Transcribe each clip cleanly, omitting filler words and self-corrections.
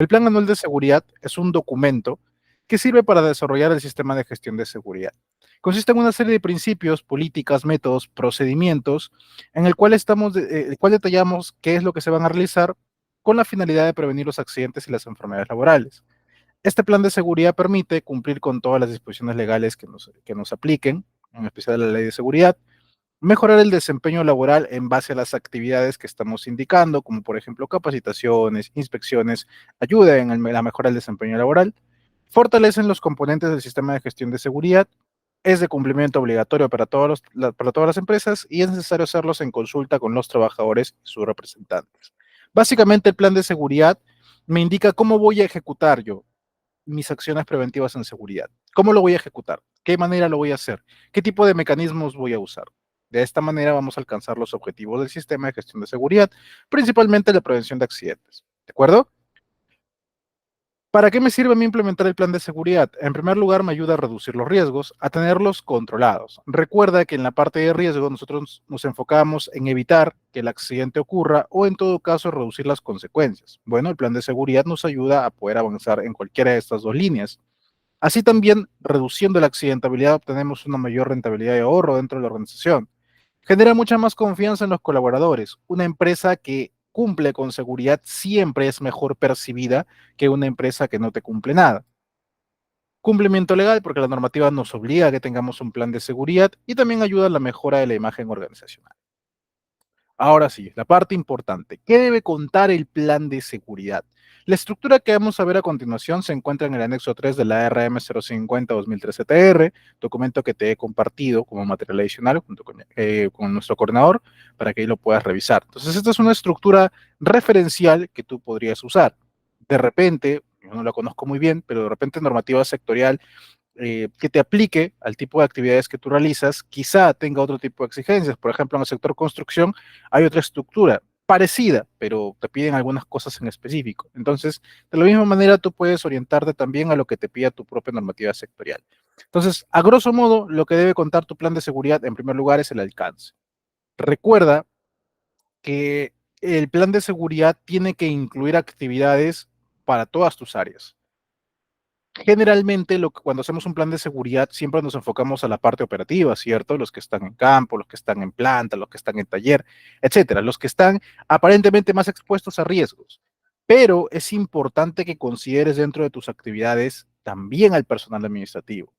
El Plan Anual de Seguridad es un documento que sirve para desarrollar el sistema de gestión de seguridad. Consiste en una serie de principios, políticas, métodos, procedimientos, en el cual detallamos qué es lo que se van a realizar con la finalidad de prevenir los accidentes y las enfermedades laborales. Este plan de seguridad permite cumplir con todas las disposiciones legales que nos apliquen, en especial la ley de seguridad, mejorar el desempeño laboral en base a las actividades que estamos indicando, como por ejemplo capacitaciones, inspecciones, ayuda en la mejora del desempeño laboral, fortalecen los componentes del sistema de gestión de seguridad, es de cumplimiento obligatorio para todas las empresas y es necesario hacerlos en consulta con los trabajadores y sus representantes. Básicamente el plan de seguridad me indica cómo voy a ejecutar yo mis acciones preventivas en seguridad. ¿Cómo lo voy a ejecutar? ¿Qué manera lo voy a hacer? ¿Qué tipo de mecanismos voy a usar? De esta manera vamos a alcanzar los objetivos del sistema de gestión de seguridad, principalmente la prevención de accidentes. ¿De acuerdo? ¿Para qué me sirve a mí implementar el plan de seguridad? En primer lugar, me ayuda a reducir los riesgos, a tenerlos controlados. Recuerda que en la parte de riesgo nosotros nos enfocamos en evitar que el accidente ocurra o en todo caso reducir las consecuencias. Bueno, el plan de seguridad nos ayuda a poder avanzar en cualquiera de estas dos líneas. Así también, reduciendo la accidentabilidad, obtenemos una mayor rentabilidad de ahorro dentro de la organización. Genera mucha más confianza en los colaboradores. Una empresa que cumple con seguridad siempre es mejor percibida que una empresa que no te cumple nada. Cumplimiento legal, porque la normativa nos obliga a que tengamos un plan de seguridad y también ayuda a la mejora de la imagen organizacional. Ahora sí, la parte importante. ¿Qué debe contar el plan de seguridad? La estructura que vamos a ver a continuación se encuentra en el anexo 3 de la RM 050-2013-TR, documento que te he compartido como material adicional junto con nuestro coordinador para que ahí lo puedas revisar. Entonces, esta es una estructura referencial que tú podrías usar. De repente, yo no la conozco muy bien, pero de repente normativa sectorial que te aplique al tipo de actividades que tú realizas, quizá tenga otro tipo de exigencias. Por ejemplo, en el sector construcción hay otra estructura parecida, pero te piden algunas cosas en específico. Entonces, de la misma manera, tú puedes orientarte también a lo que te pida tu propia normativa sectorial. Entonces, a grosso modo, lo que debe contar tu plan de seguridad, en primer lugar, es el alcance. Recuerda que el plan de seguridad tiene que incluir actividades para todas tus áreas. Generalmente, cuando hacemos un plan de seguridad, siempre nos enfocamos a la parte operativa, ¿cierto? Los que están en campo, los que están en planta, los que están en taller, etcétera, los que están aparentemente más expuestos a riesgos. Pero es importante que consideres dentro de tus actividades también al personal administrativo.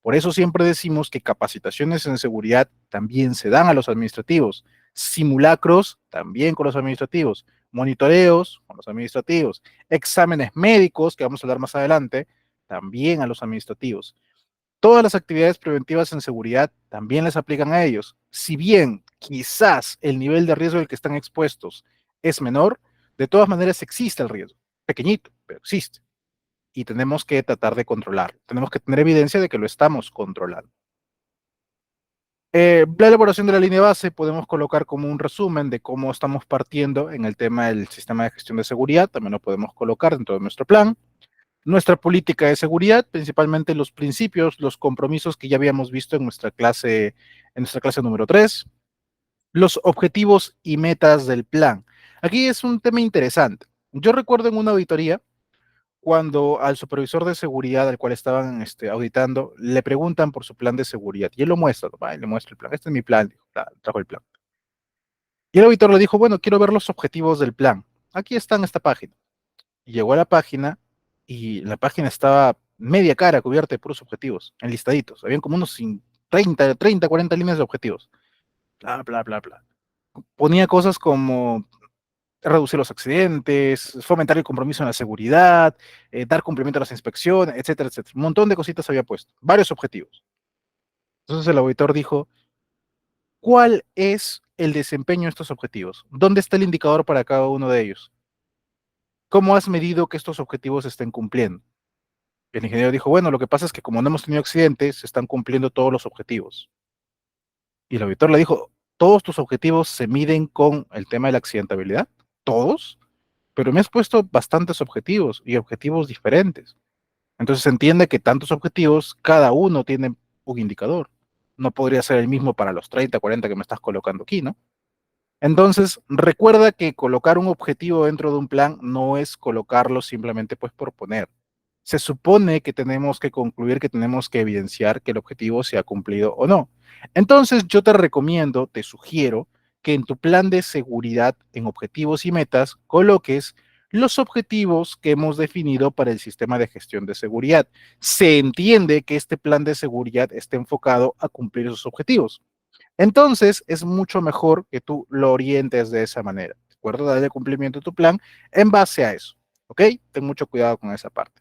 Por eso siempre decimos que capacitaciones en seguridad también se dan a los administrativos, simulacros también con los administrativos, monitoreos con los administrativos, exámenes médicos, que vamos a hablar más adelante, también a los administrativos. Todas las actividades preventivas en seguridad también les aplican a ellos. Si bien quizás el nivel de riesgo al que están expuestos es menor, de todas maneras existe el riesgo. Pequeñito, pero existe. Y tenemos que tratar de controlarlo. Tenemos que tener evidencia de que lo estamos controlando. La elaboración de la línea base podemos colocar como un resumen de cómo estamos partiendo en el tema del sistema de gestión de seguridad. También lo podemos colocar dentro de nuestro plan. Nuestra política de seguridad, principalmente los principios, los compromisos que ya habíamos visto en nuestra clase número 3, los objetivos y metas del plan. Aquí es un tema interesante. Yo recuerdo en una auditoría, cuando al supervisor de seguridad al cual estaban auditando, le preguntan por su plan de seguridad y él lo muestra, ¿no? Le muestra el plan. Este es mi plan, dijo, trajo el plan. Y el auditor le dijo, bueno, quiero ver los objetivos del plan. Aquí está en esta página. Y llegó a la página y la página estaba media cara cubierta de puros objetivos, enlistaditos. Habían como unos 30, 40 líneas de objetivos. Bla, bla, bla, bla. Ponía cosas como reducir los accidentes, fomentar el compromiso en la seguridad, dar cumplimiento a las inspecciones, etcétera, etcétera. Un montón de cositas había puesto, varios objetivos. Entonces el auditor dijo, ¿cuál es el desempeño de estos objetivos? ¿Dónde está el indicador para cada uno de ellos? ¿Cómo has medido que estos objetivos se estén cumpliendo? El ingeniero dijo, bueno, lo que pasa es que como no hemos tenido accidentes, se están cumpliendo todos los objetivos. Y el auditor le dijo, ¿todos tus objetivos se miden con el tema de la accidentabilidad? ¿Todos? Pero me has puesto bastantes objetivos y objetivos diferentes. Entonces se entiende que tantos objetivos, cada uno tiene un indicador. No podría ser el mismo para los 30, 40 que me estás colocando aquí, ¿no? Entonces, recuerda que colocar un objetivo dentro de un plan no es colocarlo simplemente pues por poner. Se supone que tenemos que concluir, que tenemos que evidenciar que el objetivo se ha cumplido o no. Entonces, yo te recomiendo, te sugiero que en tu plan de seguridad en objetivos y metas coloques los objetivos que hemos definido para el sistema de gestión de seguridad. Se entiende que este plan de seguridad esté enfocado a cumplir esos objetivos. Entonces, es mucho mejor que tú lo orientes de esa manera. ¿De acuerdo? Darle cumplimiento a tu plan en base a eso. ¿Ok? Ten mucho cuidado con esa parte.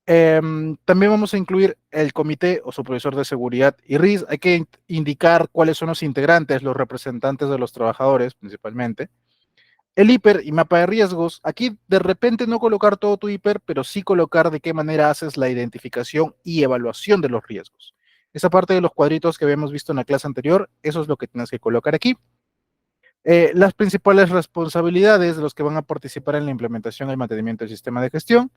También vamos a incluir el comité o supervisor de seguridad y RIS. Hay que indicar cuáles son los integrantes, los representantes de los trabajadores principalmente. El hiper y mapa de riesgos. Aquí de repente no colocar todo tu hiper, pero sí colocar de qué manera haces la identificación y evaluación de los riesgos. Esa parte de los cuadritos que habíamos visto en la clase anterior, eso es lo que tienes que colocar aquí. Las principales responsabilidades de los que van a participar en la implementación y mantenimiento del sistema de gestión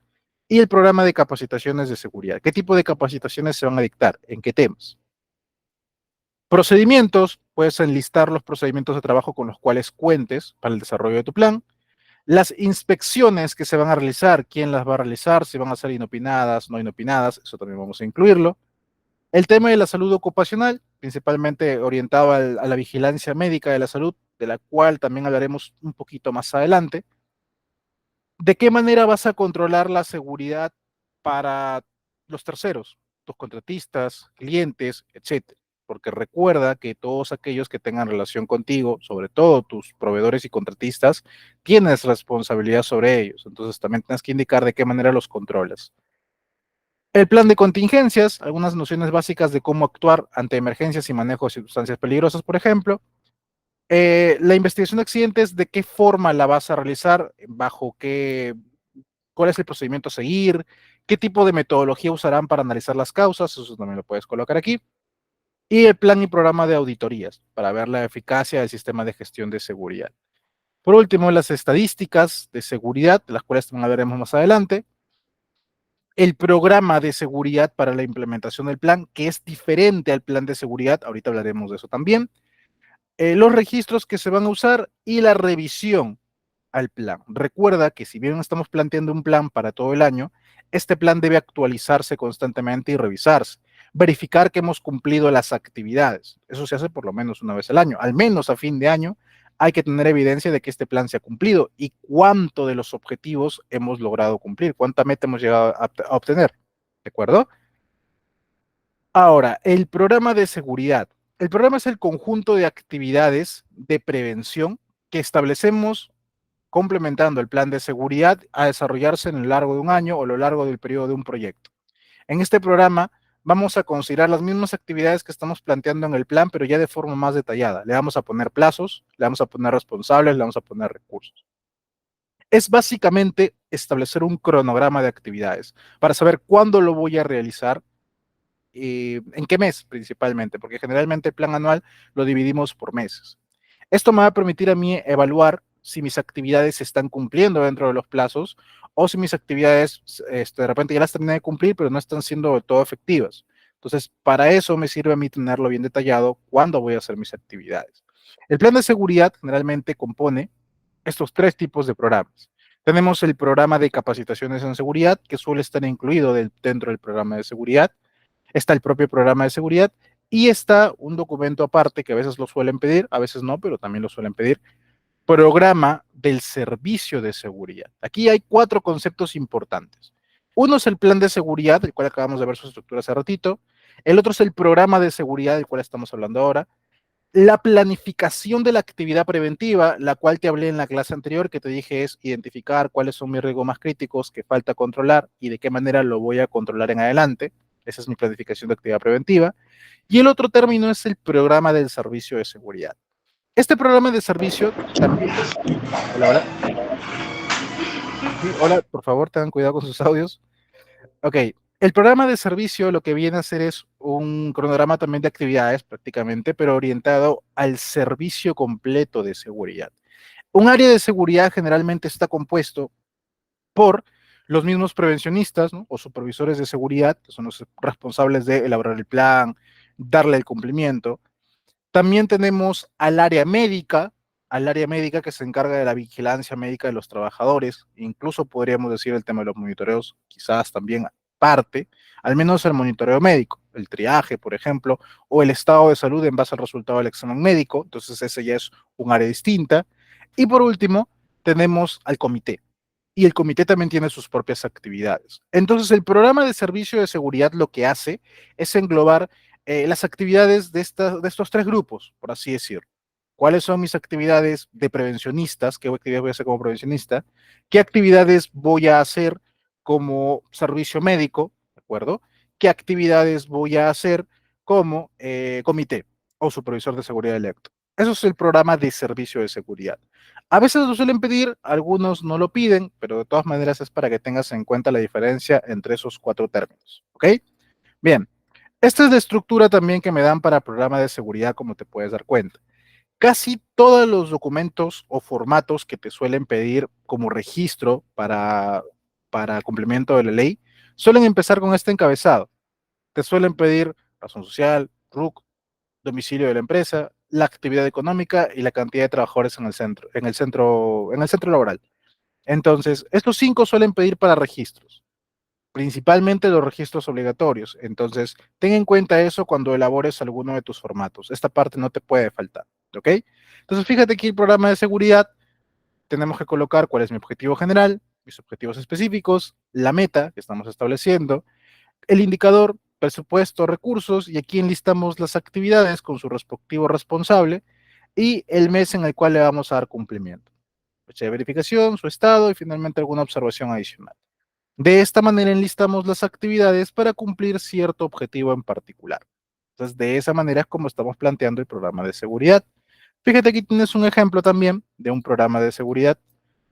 y el programa de capacitaciones de seguridad. ¿Qué tipo de capacitaciones se van a dictar? ¿En qué temas? Procedimientos, puedes enlistar los procedimientos de trabajo con los cuales cuentes para el desarrollo de tu plan. Las inspecciones que se van a realizar, quién las va a realizar, si van a ser inopinadas, no inopinadas, eso también vamos a incluirlo. El tema de la salud ocupacional, principalmente orientado a la vigilancia médica de la salud, de la cual también hablaremos un poquito más adelante. ¿De qué manera vas a controlar la seguridad para los terceros, tus contratistas, clientes, etcétera? Porque recuerda que todos aquellos que tengan relación contigo, sobre todo tus proveedores y contratistas, tienes responsabilidad sobre ellos. Entonces también tienes que indicar de qué manera los controlas. El plan de contingencias, algunas nociones básicas de cómo actuar ante emergencias y manejo de sustancias peligrosas, por ejemplo. La investigación de accidentes, ¿de qué forma la vas a realizar? ¿Bajo qué? ¿Cuál es el procedimiento a seguir? ¿Qué tipo de metodología usarán para analizar las causas? Eso también lo puedes colocar aquí. Y el plan y programa de auditorías para ver la eficacia del sistema de gestión de seguridad. Por último, las estadísticas de seguridad, de las cuales también hablaremos más adelante. El programa de seguridad para la implementación del plan, que es diferente al plan de seguridad, ahorita hablaremos de eso también. Los registros que se van a usar y la revisión al plan. Recuerda que si bien estamos planteando un plan para todo el año, este plan debe actualizarse constantemente y revisarse. Verificar que hemos cumplido las actividades. Eso se hace por lo menos una vez al año. Al menos a fin de año hay que tener evidencia de que este plan se ha cumplido y cuánto de los objetivos hemos logrado cumplir, cuánta meta hemos llegado a obtener. ¿De acuerdo? Ahora, el programa de seguridad. El programa es el conjunto de actividades de prevención que establecemos complementando el plan de seguridad a desarrollarse en lo largo de un año o a lo largo del periodo de un proyecto. En este programa vamos a considerar las mismas actividades que estamos planteando en el plan, pero ya de forma más detallada. Le vamos a poner plazos, le vamos a poner responsables, le vamos a poner recursos. Es básicamente establecer un cronograma de actividades para saber cuándo lo voy a realizar, en qué mes principalmente, porque generalmente el plan anual lo dividimos por meses. Esto me va a permitir a mí evaluar si mis actividades se están cumpliendo dentro de los plazos o si mis actividades de repente ya las terminé de cumplir, pero no están siendo del todo efectivas. Entonces, para eso me sirve a mí tenerlo bien detallado cuándo voy a hacer mis actividades. El plan de seguridad generalmente compone estos tres tipos de programas. Tenemos el programa de capacitaciones en seguridad, que suele estar incluido dentro del programa de seguridad. Está el propio programa de seguridad y está un documento aparte que a veces lo suelen pedir, a veces no, pero también lo suelen pedir, programa del servicio de seguridad. Aquí hay cuatro conceptos importantes. Uno es el plan de seguridad, del cual acabamos de ver su estructura hace ratito. El otro es el programa de seguridad, del cual estamos hablando ahora. La planificación de la actividad preventiva, la cual te hablé en la clase anterior, que te dije es identificar cuáles son mis riesgos más críticos que falta controlar y de qué manera lo voy a controlar en adelante. Esa es mi planificación de actividad preventiva. Y el otro término es el programa del servicio de seguridad. Este programa de servicio también... Hola, hola. Sí, hola, por favor, tengan cuidado con sus audios. Ok, el programa de servicio lo que viene a hacer es un cronograma también de actividades prácticamente, pero orientado al servicio completo de seguridad. Un área de seguridad generalmente está compuesto por los mismos prevencionistas, ¿no? O supervisores de seguridad, que son los responsables de elaborar el plan, darle el cumplimiento. También tenemos al área médica, al área médica que se encarga de la vigilancia médica de los trabajadores, incluso podríamos decir el tema de los monitoreos, quizás también parte, al menos el monitoreo médico, el triaje, por ejemplo, o el estado de salud en base al resultado del examen médico, entonces ese ya es un área distinta. Y por último, tenemos al comité, y el comité también tiene sus propias actividades. Entonces, el programa de servicio de seguridad lo que hace es englobar las actividades de estos tres grupos, por así decirlo. ¿Cuáles son mis actividades de prevencionistas? ¿Qué actividades voy a hacer como prevencionista? ¿Qué actividades voy a hacer como servicio médico? ¿De acuerdo? ¿Qué actividades voy a hacer como comité o supervisor de seguridad electo? Eso es el programa de servicio de seguridad. A veces lo suelen pedir, algunos no lo piden, pero de todas maneras es para que tengas en cuenta la diferencia entre esos cuatro términos. ¿Ok? Bien, esta es la estructura también que me dan para programa de seguridad, como te puedes dar cuenta. Casi todos los documentos o formatos que te suelen pedir como registro para cumplimiento de la ley suelen empezar con este encabezado. Te suelen pedir razón social, RUC, domicilio de la empresa, la actividad económica y la cantidad de trabajadores en el centro laboral. Entonces, estos cinco suelen pedir para registros, principalmente los registros obligatorios. Entonces, ten en cuenta eso cuando elabores alguno de tus formatos. Esta parte no te puede faltar, ¿ok? Entonces, fíjate que el programa de seguridad tenemos que colocar cuál es mi objetivo general, mis objetivos específicos, la meta que estamos estableciendo, el indicador, presupuesto, recursos, y aquí enlistamos las actividades con su respectivo responsable y el mes en el cual le vamos a dar cumplimiento. Fecha de verificación, su estado y finalmente alguna observación adicional. De esta manera enlistamos las actividades para cumplir cierto objetivo en particular. Entonces, de esa manera es como estamos planteando el programa de seguridad. Fíjate, aquí tienes un ejemplo también de un programa de seguridad.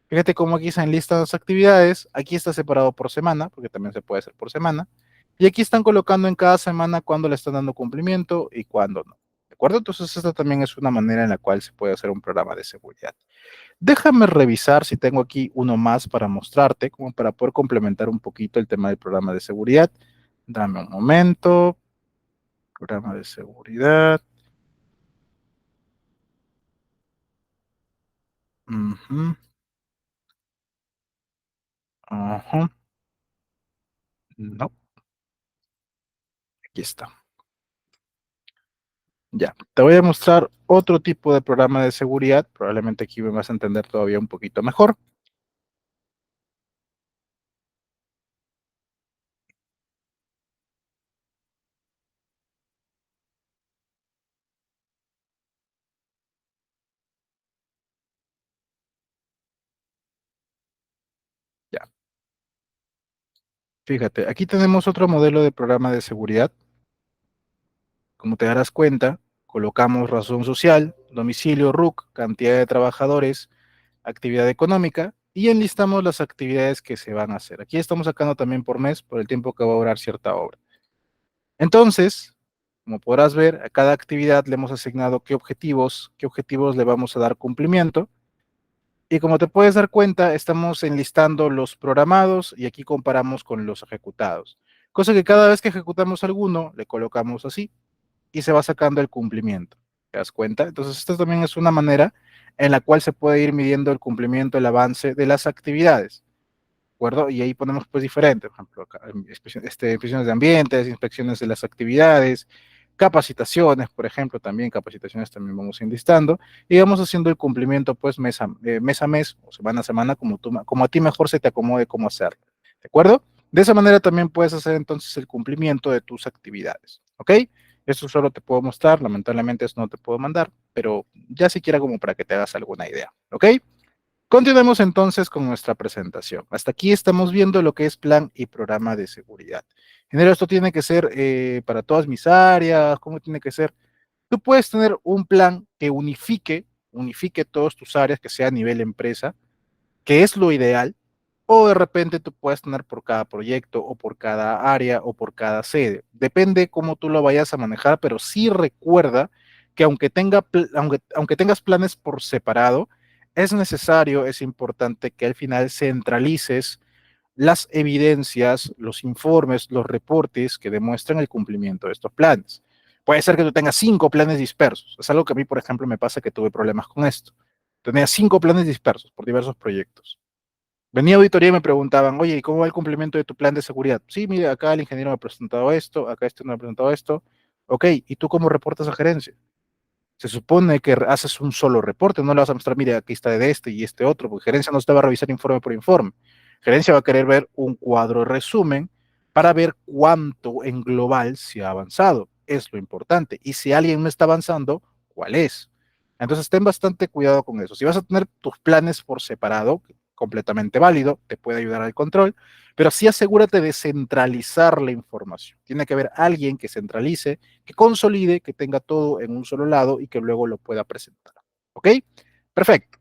Fíjate cómo aquí se enlistan las actividades. Aquí está separado por semana, porque también se puede hacer por semana. Y aquí están colocando en cada semana cuándo le están dando cumplimiento y cuándo no. ¿De acuerdo? Entonces, esta también es una manera en la cual se puede hacer un programa de seguridad. Déjame revisar si tengo aquí uno más para mostrarte, como para poder complementar un poquito el tema del programa de seguridad. Dame un momento. Programa de seguridad. Ujú, ajá. No, aquí está. Ya, te voy a mostrar otro tipo de programa de seguridad. Probablemente aquí me vas a entender todavía un poquito mejor. Ya, fíjate, aquí tenemos otro modelo de programa de seguridad. Como te darás cuenta, colocamos razón social, domicilio RUC, cantidad de trabajadores, actividad económica y enlistamos las actividades que se van a hacer. Aquí estamos sacando también por mes por el tiempo que va a durar cierta obra. Entonces, como podrás ver, a cada actividad le hemos asignado qué objetivos le vamos a dar cumplimiento. Y como te puedes dar cuenta, estamos enlistando los programados y aquí comparamos con los ejecutados. Cosa que cada vez que ejecutamos alguno, le colocamos así y se va sacando el cumplimiento. ¿Te das cuenta? Entonces, esta también es una manera en la cual se puede ir midiendo el cumplimiento, el avance de las actividades. ¿De acuerdo? Y ahí ponemos pues diferentes, por ejemplo, inspecciones de ambientes, inspecciones de las actividades, capacitaciones, por ejemplo, también capacitaciones también vamos enlistando y vamos haciendo el cumplimiento pues mes a mes o semana a semana como a ti mejor se te acomode cómo hacerlo. ¿De acuerdo? De esa manera también puedes hacer entonces el cumplimiento de tus actividades. ¿Ok? Esto solo te puedo mostrar, lamentablemente eso no te puedo mandar, pero ya siquiera como para que te hagas alguna idea. ¿Ok? Continuemos entonces con nuestra presentación. Hasta aquí estamos viendo lo que es plan y programa de seguridad. Ingeniero, esto tiene que ser para todas mis áreas, ¿cómo tiene que ser? Tú puedes tener un plan que unifique todas tus áreas, que sea a nivel empresa, que es lo ideal, o de repente tú puedes tener por cada proyecto, o por cada área, o por cada sede. Depende cómo tú lo vayas a manejar, pero sí recuerda que aunque tengas planes por separado, es necesario, es importante que al final centralices las evidencias, los informes, los reportes que demuestran el cumplimiento de estos planes. Puede ser que tú tengas 5 planes dispersos. Es algo que a mí, por ejemplo, me pasa que tuve problemas con esto. Tenía 5 planes dispersos por diversos proyectos. Venía a auditoría y me preguntaban, oye, ¿y cómo va el cumplimiento de tu plan de seguridad? Sí, mire, acá el ingeniero me ha presentado esto, acá este me ha presentado esto. Ok, ¿y tú cómo reportas a gerencia? Se supone que haces un solo reporte, no le vas a mostrar, mire, aquí está de este y este otro, porque gerencia no te va a revisar informe por informe. Gerencia va a querer ver un cuadro de resumen para ver cuánto en global se ha avanzado. Es lo importante. Y si alguien no está avanzando, ¿cuál es? Entonces, ten bastante cuidado con eso. Si vas a tener tus planes por separado, completamente válido, te puede ayudar al control, pero sí asegúrate de centralizar la información. Tiene que haber alguien que centralice, que consolide, que tenga todo en un solo lado y que luego lo pueda presentar. ¿Ok? Perfecto.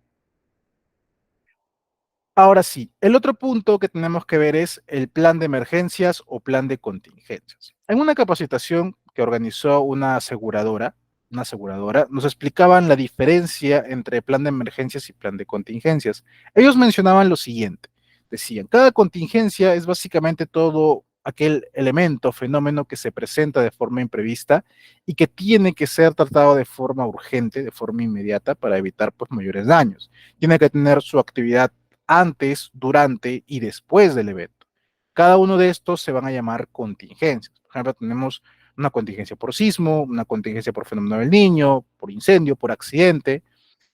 Ahora sí, el otro punto que tenemos que ver es el plan de emergencias o plan de contingencias. En una capacitación que organizó una aseguradora, nos explicaban la diferencia entre plan de emergencias y plan de contingencias. Ellos mencionaban lo siguiente, decían, cada contingencia es básicamente todo aquel elemento, fenómeno que se presenta de forma imprevista y que tiene que ser tratado de forma urgente, de forma inmediata, para evitar pues, mayores daños. Tiene que tener su actividad antes, durante y después del evento. Cada uno de estos se van a llamar contingencias. Por ejemplo, tenemos una contingencia por sismo, una contingencia por fenómeno del niño, por incendio, por accidente.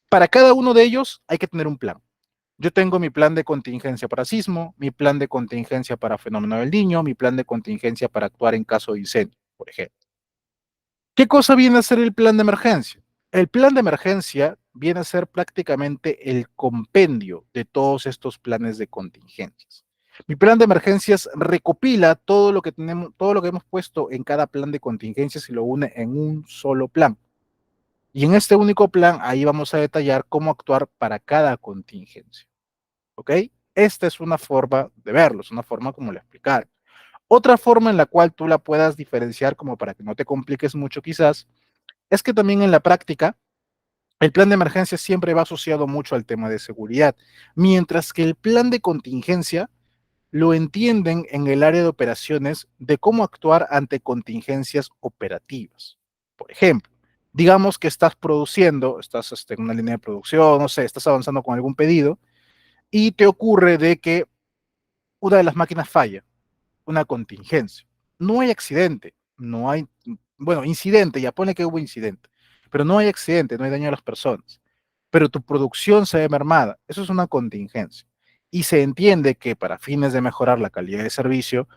Para cada uno de ellos hay que tener un plan. Yo tengo mi plan de contingencia para sismo, mi plan de contingencia para fenómeno del niño, mi plan de contingencia para actuar en caso de incendio, por ejemplo. ¿Qué cosa viene a ser el plan de emergencia? El plan de emergencia viene a ser prácticamente el compendio de todos estos planes de contingencias. Mi plan de emergencias recopila todo lo que tenemos, todo lo que hemos puesto en cada plan de contingencias y lo une en un solo plan. Y en este único plan, ahí vamos a detallar cómo actuar para cada contingencia. ¿Ok? Esta es una forma de verlo, es una forma como le explicar. Otra forma en la cual tú la puedas diferenciar, como para que no te compliques mucho quizás, es que también en la práctica el plan de emergencia siempre va asociado mucho al tema de seguridad, mientras que el plan de contingencia lo entienden en el área de operaciones de cómo actuar ante contingencias operativas. Por ejemplo, digamos que estás produciendo, estás en una línea de producción, no sé, estás avanzando con algún pedido y te ocurre de que una de las máquinas falla, una contingencia. No hay accidente, no hay, bueno, incidente, ya pone que hubo incidente, pero no hay accidente, no hay daño a las personas, pero tu producción se ve mermada, eso es una contingencia. Y se entiende que para fines de mejorar la calidad de servicio,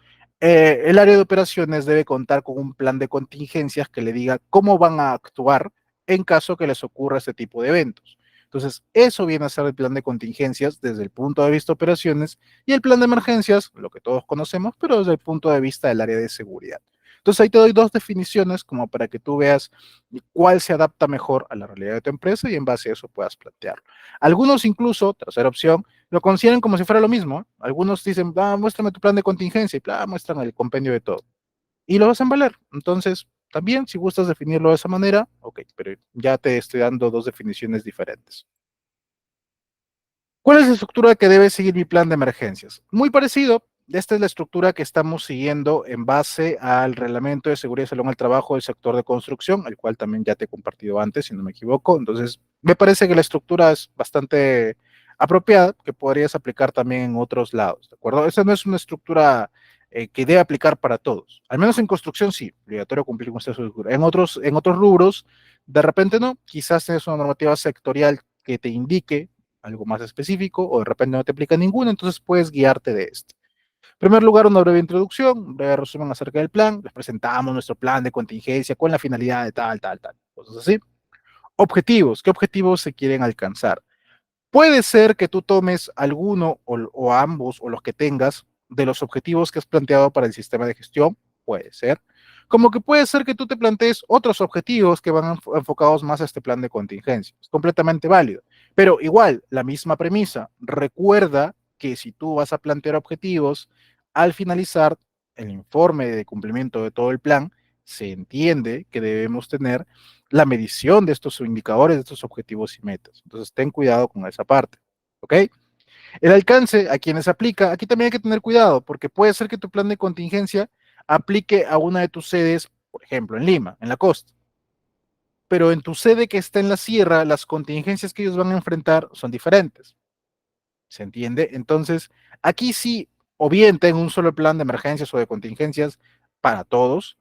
el área de operaciones debe contar con un plan de contingencias que le diga cómo van a actuar en caso que les ocurra este tipo de eventos. Entonces, eso viene a ser el plan de contingencias desde el punto de vista de operaciones y el plan de emergencias, lo que todos conocemos, pero desde el punto de vista del área de seguridad. Entonces ahí te doy dos definiciones como para que tú veas cuál se adapta mejor a la realidad de tu empresa y en base a eso puedas plantearlo. Algunos incluso, tercera opción, lo consideran como si fuera lo mismo. Algunos dicen, ah, muéstrame tu plan de contingencia y muestran el compendio de todo. Y lo hacen valer. Entonces, también si gustas definirlo de esa manera, ok, pero ya te estoy dando dos definiciones diferentes. ¿Cuál es la estructura que debe seguir mi plan de emergencias? Muy parecido. Esta es la estructura que estamos siguiendo en base al Reglamento de Seguridad y Salud en el Trabajo del sector de construcción, el cual también ya te he compartido antes, si no me equivoco. Entonces, me parece que la estructura es bastante apropiada, que podrías aplicar también en otros lados, ¿de acuerdo? Esta no es una estructura que debe aplicar para todos. Al menos en construcción sí, obligatorio cumplir con esta estructura. En otros rubros, de repente no. Quizás tienes una normativa sectorial que te indique algo más específico o de repente no te aplica ninguna, entonces puedes guiarte de esto. En primer lugar, una breve introducción, un breve resumen acerca del plan, les presentamos nuestro plan de contingencia con la finalidad de tal, tal, tal, cosas así. Objetivos, ¿qué objetivos se quieren alcanzar? Puede ser que tú tomes alguno o ambos o los que tengas de los objetivos que has planteado para el sistema de gestión, puede ser. Como que puede ser que tú te plantees otros objetivos que van enfocados más a este plan de contingencia. Es completamente válido. Pero igual, la misma premisa. Recuerda que si tú vas a plantear objetivos, al finalizar el informe de cumplimiento de todo el plan, se entiende que debemos tener la medición de estos indicadores, de estos objetivos y metas. Entonces, ten cuidado con esa parte. ¿Ok? El alcance a quienes aplica, aquí también hay que tener cuidado, porque puede ser que tu plan de contingencia aplique a una de tus sedes, por ejemplo, en Lima, en la costa, pero en tu sede que está en la sierra, las contingencias que ellos van a enfrentar son diferentes. ¿Se entiende? Entonces, aquí sí, o bien tengo un solo plan de emergencias o de contingencias para todos,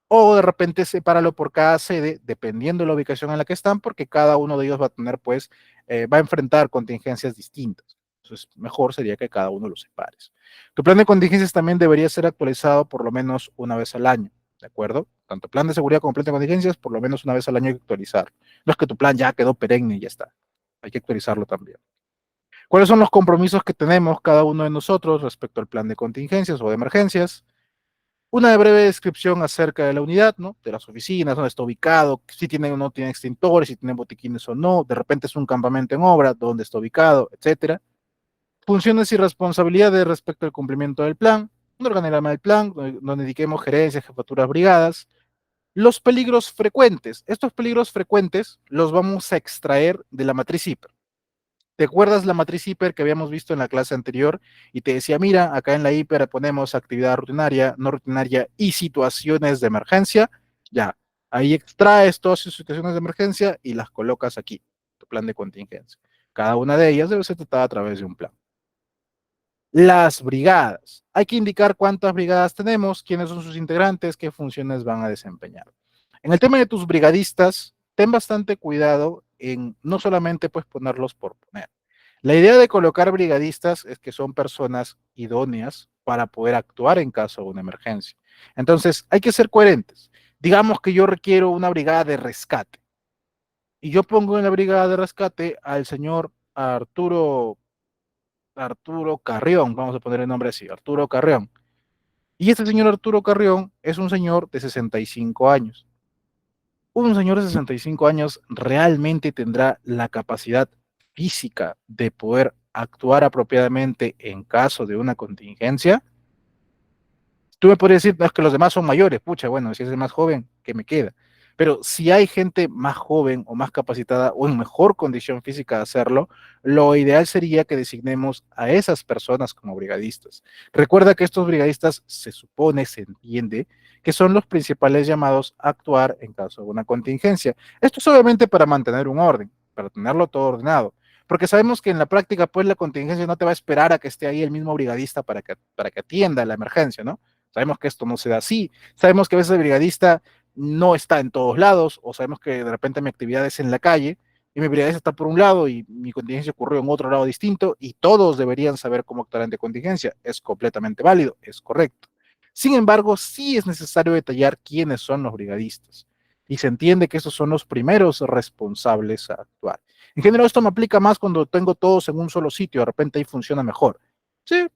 o de repente sepáralo por cada sede, dependiendo de la ubicación en la que están, porque cada uno de ellos va a tener, pues, va a enfrentar contingencias distintas. Entonces, mejor sería que cada uno lo separes. Tu plan de contingencias también debería ser actualizado por lo menos una vez al año, ¿de acuerdo? Tanto plan de seguridad como plan de contingencias, por lo menos una vez al año hay que actualizar. No es que tu plan ya quedó perenne y ya está. Hay que actualizarlo también. ¿Cuáles son los compromisos que tenemos cada uno de nosotros respecto al plan de contingencias o de emergencias? Una breve descripción acerca de la unidad, ¿no? De las oficinas, dónde está ubicado, si tienen o no tienen extintores, si tienen botiquines o no, de repente es un campamento en obra, dónde está ubicado, etcétera. Funciones y responsabilidades respecto al cumplimiento del plan, un organigrama del plan, donde indiquemos gerencias, jefaturas, brigadas. Los peligros frecuentes. Estos peligros frecuentes los vamos a extraer de la matriz hiper. ¿Te acuerdas la matriz hiper que habíamos visto en la clase anterior? Y te decía, mira, acá en la hiper ponemos actividad rutinaria, no rutinaria y situaciones de emergencia. Ya, ahí extraes todas esas situaciones de emergencia y las colocas aquí, tu plan de contingencia. Cada una de ellas debe ser tratada a través de un plan. Las brigadas. Hay que indicar cuántas brigadas tenemos, quiénes son sus integrantes, qué funciones van a desempeñar. En el tema de tus brigadistas, ten bastante cuidado en no solamente pues ponerlos por poner. La idea de colocar brigadistas es que son personas idóneas para poder actuar en caso de una emergencia. Entonces, hay que ser coherentes. Digamos que yo requiero una brigada de rescate y yo pongo en la brigada de rescate al señor Arturo Carrión, vamos a poner el nombre así, Arturo Carrión. Y este señor Arturo Carrión es un señor de 65 años. Un señor de 65 años realmente tendrá la capacidad física de poder actuar apropiadamente en caso de una contingencia. Tú me podrías decir, no, es que los demás son mayores, pucha, bueno, si es el más joven, ¿qué me queda? Pero si hay gente más joven o más capacitada o en mejor condición física de hacerlo, lo ideal sería que designemos a esas personas como brigadistas. Recuerda que estos brigadistas se supone, se entiende, que son los principales llamados a actuar en caso de una contingencia. Esto es obviamente para mantener un orden, para tenerlo todo ordenado. Porque sabemos que en la práctica, pues la contingencia no te va a esperar a que esté ahí el mismo brigadista para que atienda la emergencia, ¿no? Sabemos que esto no se da así. Sabemos que a veces el brigadista no está en todos lados, o sabemos que de repente mi actividad es en la calle y mi brigadista está por un lado y mi contingencia ocurrió en otro lado distinto y todos deberían saber cómo actuar ante contingencia. Es completamente válido, es correcto. Sin embargo, sí es necesario detallar quiénes son los brigadistas y se entiende que estos son los primeros responsables a actuar. En general, esto me aplica más cuando tengo todos en un solo sitio, de repente ahí funciona mejor. Sí,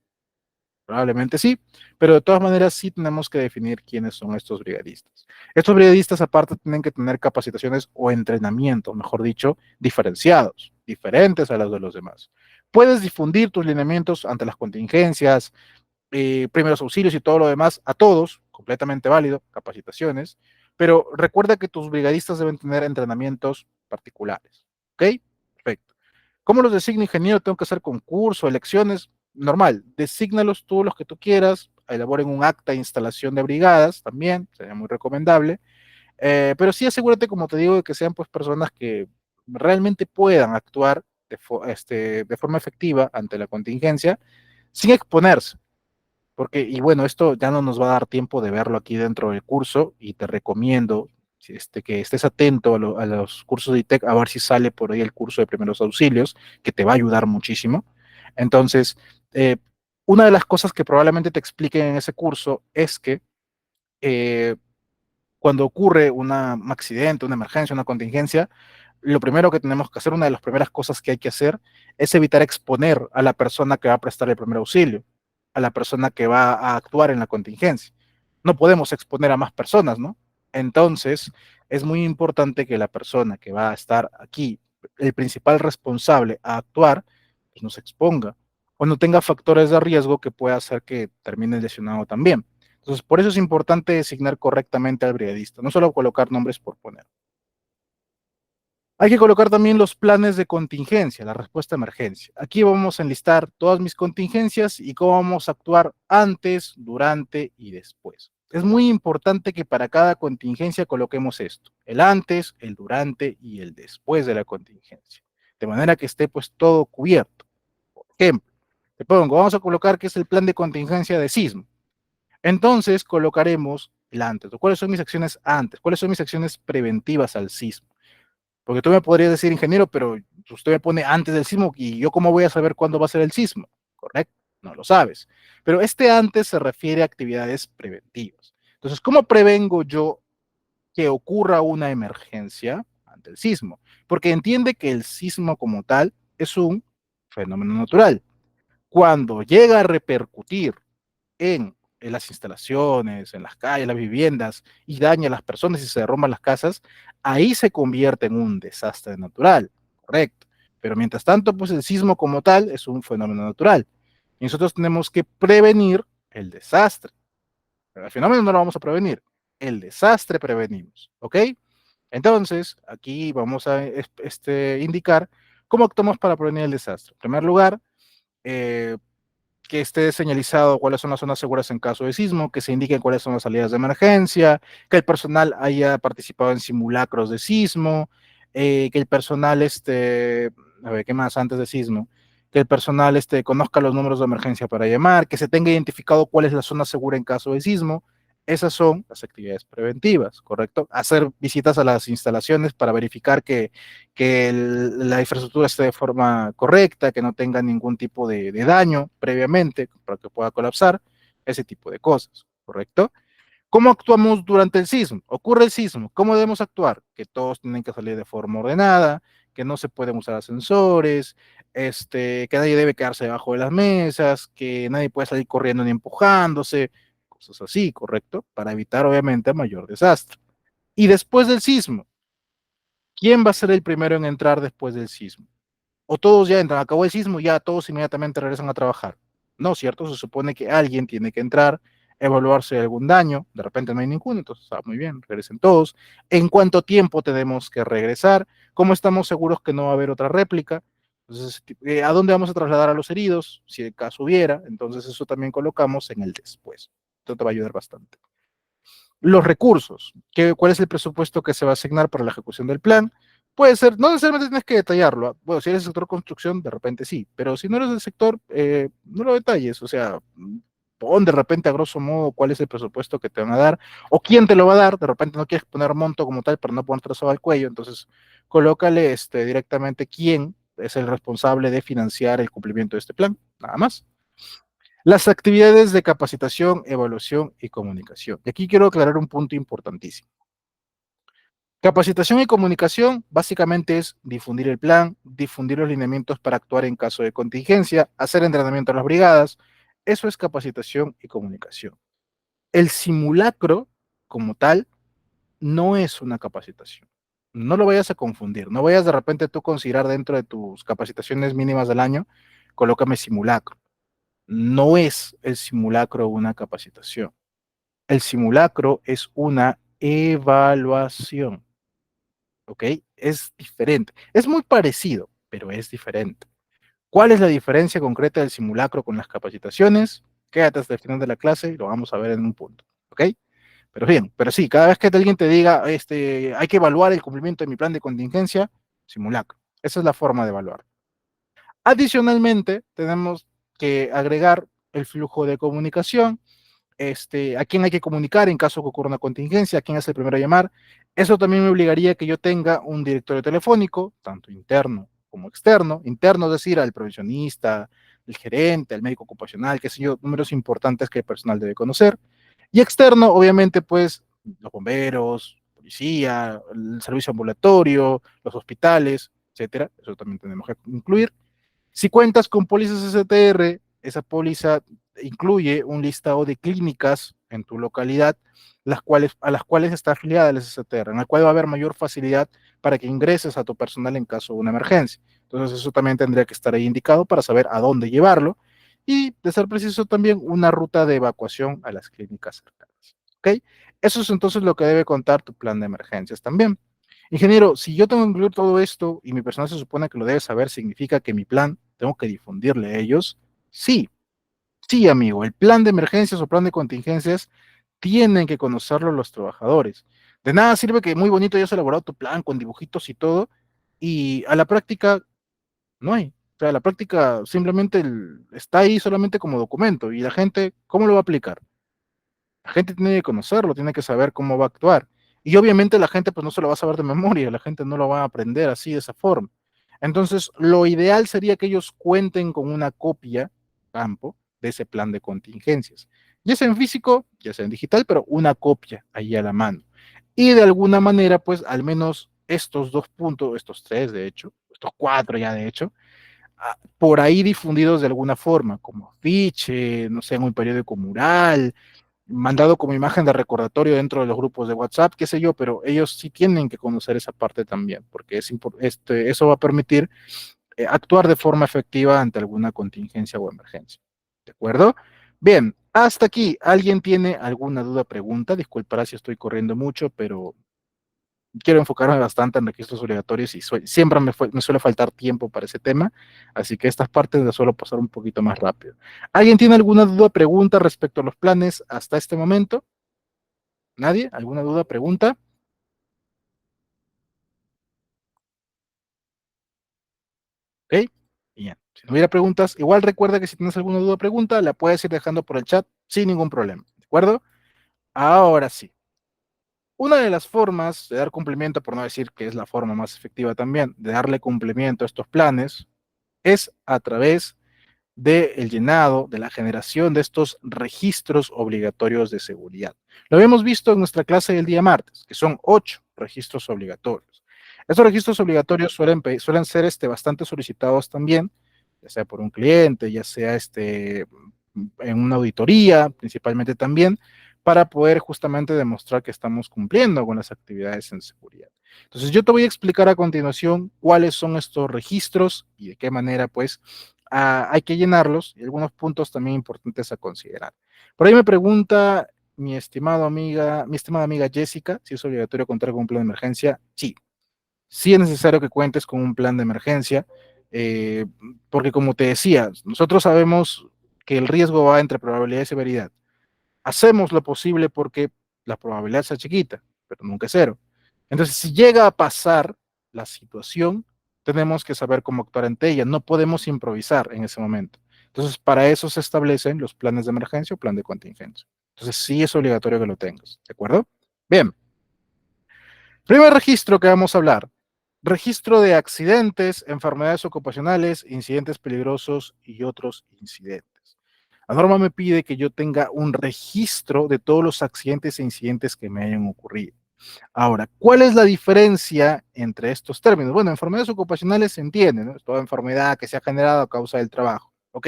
probablemente sí, pero de todas maneras sí tenemos que definir quiénes son estos brigadistas. Estos brigadistas aparte tienen que tener capacitaciones o entrenamiento, mejor dicho, diferenciados, diferentes a los de los demás. Puedes difundir tus lineamientos ante las contingencias, primeros auxilios y todo lo demás a todos, completamente válido, capacitaciones, pero recuerda que tus brigadistas deben tener entrenamientos particulares. ¿Ok? Perfecto. ¿Cómo los designa ingeniero? Tengo que hacer concurso, elecciones, normal. Desígnalos tú los que tú quieras, elaboren un acta de instalación de brigadas también, sería muy recomendable. Pero sí asegúrate, como te digo, de que sean pues personas que realmente puedan actuar de forma efectiva ante la contingencia sin exponerse. Porque, y bueno, esto ya no nos va a dar tiempo de verlo aquí dentro del curso y te recomiendo que estés atento a los cursos de ITEC a ver si sale por ahí el curso de primeros auxilios, que te va a ayudar muchísimo. Entonces, eh, una de las cosas que probablemente te expliquen en ese curso es que eh, cuando ocurre un accidente, una emergencia, una contingencia, lo primero que tenemos que hacer, una de las primeras cosas que hay que hacer, es evitar exponer a la persona que va a prestar el primer auxilio, a la persona que va a actuar en la contingencia. No podemos exponer a más personas, ¿no? Entonces, es muy importante que la persona que va a estar aquí, el principal responsable a actuar, pues no se exponga o no tenga factores de riesgo que pueda hacer que termine lesionado también. Entonces, por eso es importante designar correctamente al brigadista, no solo colocar nombres por poner. Hay que colocar también los planes de contingencia, la respuesta a emergencia. Aquí vamos a enlistar todas mis contingencias y cómo vamos a actuar antes, durante y después. es muy importante que para cada contingencia coloquemos esto, el antes, el durante y el después de la contingencia, de manera que esté pues todo cubierto. Por ejemplo, te pongo, vamos a colocar que es el plan de contingencia de sismo. Entonces colocaremos el antes. ¿Cuáles son mis acciones antes? ¿Cuáles son mis acciones preventivas al sismo? Porque tú me podrías decir, ingeniero, pero usted me pone antes del sismo y yo cómo voy a saber cuándo va a ser el sismo, ¿correcto? No lo sabes. Pero este antes se refiere a actividades preventivas. Entonces, ¿cómo prevengo yo que ocurra una emergencia ante el sismo? Porque entiende que el sismo como tal es un fenómeno natural. Cuando llega a repercutir en las instalaciones, en las calles, las viviendas, y daña a las personas y se derrumban las casas, ahí se convierte en un desastre natural, correcto. Pero mientras tanto, pues el sismo como tal es un fenómeno natural. Y nosotros tenemos que prevenir el desastre. Pero el fenómeno no lo vamos a prevenir, el desastre prevenimos, ¿ok? Entonces, aquí vamos a indicar cómo actuamos para prevenir el desastre. En primer lugar, eh, que esté señalizado cuáles son las zonas seguras en caso de sismo, que se indiquen cuáles son las salidas de emergencia, que el personal haya participado en simulacros de sismo, que el personal, a ver, ¿qué más antes de sismo? Que el personal conozca los números de emergencia para llamar, que se tenga identificado cuál es la zona segura en caso de sismo. Esas son las actividades preventivas, ¿correcto? Hacer visitas a las instalaciones para verificar que la infraestructura esté de forma correcta, que no tenga ningún tipo de daño previamente para que pueda colapsar, ese tipo de cosas, ¿correcto? ¿Cómo actuamos durante el sismo? Ocurre el sismo, ¿cómo debemos actuar? Que todos tienen que salir de forma ordenada, que no se pueden usar ascensores, que nadie debe quedarse debajo de las mesas, que nadie puede salir corriendo ni empujándose, cosas así, ¿correcto? Para evitar obviamente mayor desastre. Y después del sismo, ¿quién va a ser el primero en entrar después del sismo? O todos ya entran, acabó el sismo, ya todos inmediatamente regresan a trabajar. No, ¿cierto? Se supone que alguien tiene que entrar, evaluar si hay algún daño, de repente no hay ninguno, entonces está muy bien, regresen todos. ¿En cuánto tiempo tenemos que regresar? ¿Cómo estamos seguros que no va a haber otra réplica? Entonces, ¿a dónde vamos a trasladar a los heridos? Si el caso hubiera, entonces eso también colocamos en el después. Esto te va a ayudar bastante. Los recursos, ¿cuál es el presupuesto que se va a asignar para la ejecución del plan? Puede ser, no necesariamente tienes que detallarlo. Bueno, si eres del sector construcción, de repente sí, pero si no eres del sector, no lo detalles. O sea, pon de repente a grosso modo cuál es el presupuesto que te van a dar o quién te lo va a dar. De repente no quieres poner monto como tal para no poner trazado al cuello, entonces colócale directamente quién es el responsable de financiar el cumplimiento de este plan, nada más. Las actividades de capacitación, evaluación y comunicación. Y aquí quiero aclarar un punto importantísimo. Capacitación y comunicación básicamente es difundir el plan, difundir los lineamientos para actuar en caso de contingencia, hacer entrenamiento a las brigadas. Eso es capacitación y comunicación. El simulacro, como tal, no es una capacitación. No lo vayas a confundir. No vayas de repente tú considerar dentro de tus capacitaciones mínimas del año, colócame simulacro. No es el simulacro una capacitación. El simulacro es una evaluación, ¿ok? Es diferente. Es muy parecido, pero es diferente. ¿Cuál es la diferencia concreta del simulacro con las capacitaciones? Quédate hasta el final de la clase y lo vamos a ver en un punto, ¿ok? Pero bien, pero sí, cada vez que alguien te diga, hay que evaluar el cumplimiento de mi plan de contingencia, simulacro. Esa es la forma de evaluar. Adicionalmente, tenemos que agregar el flujo de comunicación, a quién hay que comunicar en caso que ocurra una contingencia, a quién es el primero a llamar. Eso también me obligaría a que yo tenga un directorio telefónico, tanto interno como externo. Interno, es decir, al provisionista, el gerente, el médico ocupacional, qué sé yo, números importantes que el personal debe conocer. Y externo, obviamente, pues los bomberos, policía, el servicio ambulatorio, los hospitales, etcétera. Eso también tenemos que incluir. Si cuentas con pólizas STR, esa póliza incluye un listado de clínicas en tu localidad, a las cuales está afiliada el STR, en el cual va a haber mayor facilidad para que ingreses a tu personal en caso de una emergencia. Entonces eso también tendría que estar ahí indicado para saber a dónde llevarlo y, de ser preciso, también una ruta de evacuación a las clínicas cercanas. ¿Ok? Eso es entonces lo que debe contar tu plan de emergencias también. Ingeniero, si yo tengo que incluir todo esto y mi personal se supone que lo debe saber, ¿significa que mi plan tengo que difundirle a ellos? Sí, sí, amigo. El plan de emergencias o plan de contingencias tienen que conocerlo los trabajadores. De nada sirve que muy bonito hayas elaborado tu plan con dibujitos y todo, y a la práctica no hay. O sea, la práctica simplemente está ahí solamente como documento y la gente, ¿cómo lo va a aplicar? La gente tiene que conocerlo, tiene que saber cómo va a actuar. Y obviamente la gente pues no se lo va a saber de memoria, la gente no lo va a aprender así de esa forma. Entonces, lo ideal sería que ellos cuenten con una copia, campo, de ese plan de contingencias. Ya sea en físico, ya sea en digital, pero una copia ahí a la mano. Y de alguna manera, pues al menos estos dos puntos, estos tres de hecho, estos cuatro ya de hecho, por ahí difundidos de alguna forma, como afiche, no sé, en un periódico mural, mandado como imagen de recordatorio dentro de los grupos de WhatsApp, qué sé yo, pero ellos sí tienen que conocer esa parte también, porque eso va a permitir actuar de forma efectiva ante alguna contingencia o emergencia. ¿De acuerdo? Bien, hasta aquí. ¿Alguien tiene alguna duda, pregunta? Disculpará si estoy corriendo mucho, pero quiero enfocarme bastante en registros obligatorios y siempre me suele faltar tiempo para ese tema, así que estas partes las suelo pasar un poquito más rápido. ¿Alguien tiene alguna duda, pregunta respecto a los planes hasta este momento? ¿Nadie? ¿Alguna duda, pregunta? ¿Ok? Bien. Si no hubiera preguntas, igual recuerda que si tienes alguna duda o pregunta, la puedes ir dejando por el chat sin ningún problema. ¿De acuerdo? Ahora sí. Una de las formas de dar cumplimiento, por no decir que es la forma más efectiva también, de darle cumplimiento a estos planes, es a través del llenado, de la generación de estos registros obligatorios de seguridad. Lo habíamos visto en nuestra clase del día martes, que son 8 registros obligatorios. Estos registros obligatorios suelen ser bastante solicitados también, ya sea por un cliente, ya sea en una auditoría, principalmente también, para poder justamente demostrar que estamos cumpliendo con las actividades en seguridad. Entonces, yo te voy a explicar a continuación cuáles son estos registros y de qué manera, pues, hay que llenarlos y algunos puntos también importantes a considerar. Por ahí me pregunta mi estimada amiga Jessica, si es obligatorio contar con un plan de emergencia. Sí, sí es necesario que cuentes con un plan de emergencia, eh, porque como te decía, nosotros sabemos que el riesgo va entre probabilidad y severidad. Hacemos lo posible porque la probabilidad sea chiquita, pero nunca es cero. Entonces, si llega a pasar la situación, tenemos que saber cómo actuar ante ella. No podemos improvisar en ese momento. Entonces, para eso se establecen los planes de emergencia o plan de contingencia. Entonces, sí es obligatorio que lo tengas. ¿De acuerdo? Bien. Primer registro que vamos a hablar. Registro de accidentes, enfermedades ocupacionales, incidentes peligrosos y otros incidentes. La norma me pide que yo tenga un registro de todos los accidentes e incidentes que me hayan ocurrido. Ahora, ¿cuál es la diferencia entre estos términos? Bueno, enfermedades ocupacionales se entiende, ¿no? Es toda enfermedad que se ha generado a causa del trabajo. Ok,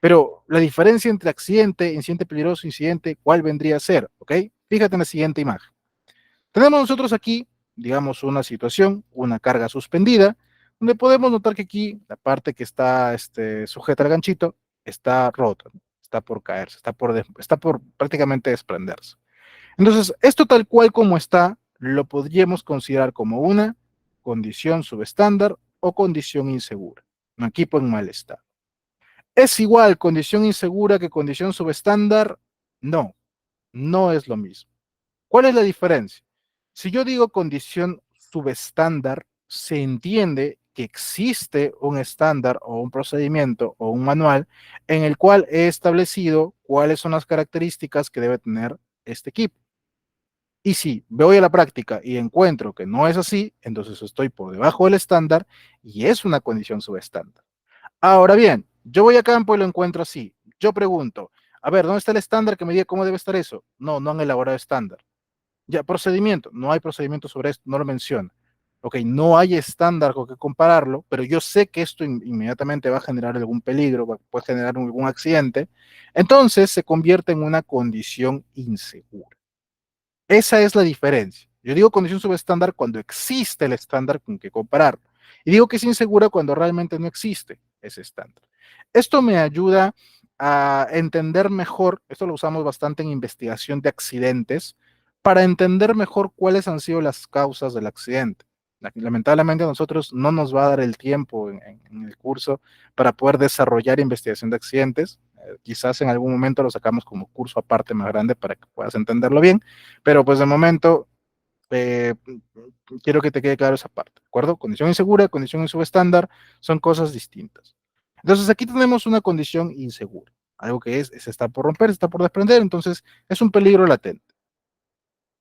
pero la diferencia entre accidente, incidente peligroso, incidente, ¿cuál vendría a ser? Ok, fíjate en la siguiente imagen. Tenemos nosotros aquí, digamos, una situación, una carga suspendida, donde podemos notar que aquí la parte que está sujeta al ganchito está rota, ¿no? Está por caerse, está por prácticamente desprenderse. Entonces, esto tal cual como está, lo podríamos considerar como una condición subestándar o condición insegura, un equipo en mal estado. ¿Es igual condición insegura que condición subestándar? No, no es lo mismo. ¿Cuál es la diferencia? Si yo digo condición subestándar, se entiende que existe un estándar o un procedimiento o un manual en el cual he establecido cuáles son las características que debe tener este equipo. Y si voy a la práctica y encuentro que no es así, entonces estoy por debajo del estándar y es una condición subestándar. Ahora bien, yo voy a campo y lo encuentro así. Yo pregunto, a ver, ¿dónde está el estándar que me diga cómo debe estar eso? No, no han elaborado estándar. Ya, procedimiento, no hay procedimiento sobre esto, no lo menciona. Ok, no hay estándar con que compararlo, pero yo sé que esto inmediatamente va a generar algún peligro, puede generar algún accidente, entonces se convierte en una condición insegura. Esa es la diferencia. Yo digo condición subestándar cuando existe el estándar con que comparar. Y digo que es insegura cuando realmente no existe ese estándar. Esto me ayuda a entender mejor, esto lo usamos bastante en investigación de accidentes, para entender mejor cuáles han sido las causas del accidente. Lamentablemente a nosotros no nos va a dar el tiempo en el curso para poder desarrollar investigación de accidentes. Quizás en algún momento lo sacamos como curso aparte más grande para que puedas entenderlo bien, pero pues de momento eh, quiero que te quede claro esa parte, ¿de acuerdo? Condición insegura, condición subestándar son cosas distintas. Entonces aquí tenemos una condición insegura, algo que se está por romper, se está por desprender, entonces es un peligro latente.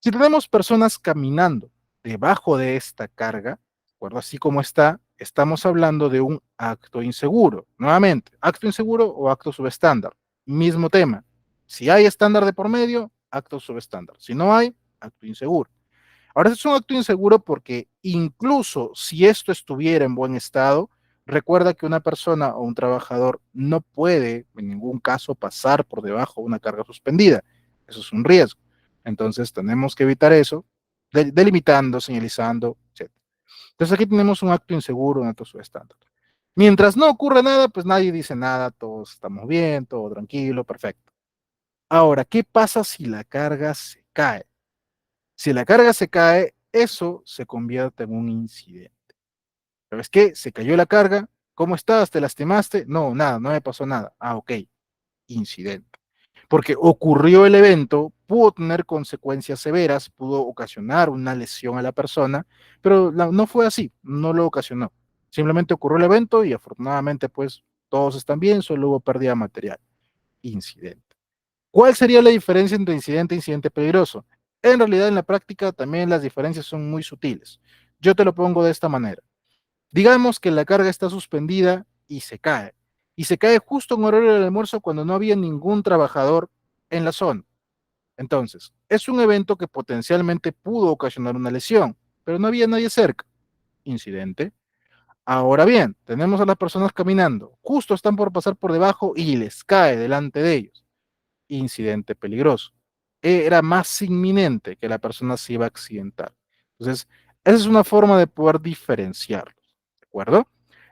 Si tenemos personas caminando debajo de esta carga, ¿de acuerdo? Así como está, estamos hablando de un acto inseguro. Nuevamente, acto inseguro o acto subestándar. Mismo tema. Si hay estándar de por medio, acto subestándar. Si no hay, acto inseguro. Ahora, es un acto inseguro porque incluso si esto estuviera en buen estado, recuerda que una persona o un trabajador no puede en ningún caso pasar por debajo de una carga suspendida. Eso es un riesgo. Entonces tenemos que evitar eso, delimitando, señalizando, etc. Entonces aquí tenemos un acto inseguro, un acto subestándar. Mientras no ocurra nada, pues nadie dice nada, todos estamos bien, todo tranquilo, perfecto. Ahora, ¿qué pasa si la carga se cae? Si la carga se cae, eso se convierte en un incidente. ¿Sabes qué? Se cayó la carga. ¿Cómo estás? ¿Te lastimaste? No, nada, no me pasó nada. Ah, ok, incidente. Porque ocurrió el evento, pudo tener consecuencias severas, pudo ocasionar una lesión a la persona, pero no fue así, no lo ocasionó. Simplemente ocurrió el evento y afortunadamente pues todos están bien, solo hubo pérdida material. Incidente. ¿Cuál sería la diferencia entre incidente e incidente peligroso? En realidad, en la práctica también las diferencias son muy sutiles. Yo te lo pongo de esta manera. Digamos que la carga está suspendida y se cae. Y se cae justo en horario del almuerzo cuando no había ningún trabajador en la zona. Entonces, es un evento que potencialmente pudo ocasionar una lesión, pero no había nadie cerca. Incidente. Ahora bien, tenemos a las personas caminando. Justo están por pasar por debajo y les cae delante de ellos. Incidente peligroso. Era más inminente que la persona se iba a accidentar. Entonces, esa es una forma de poder diferenciarlos, ¿de acuerdo?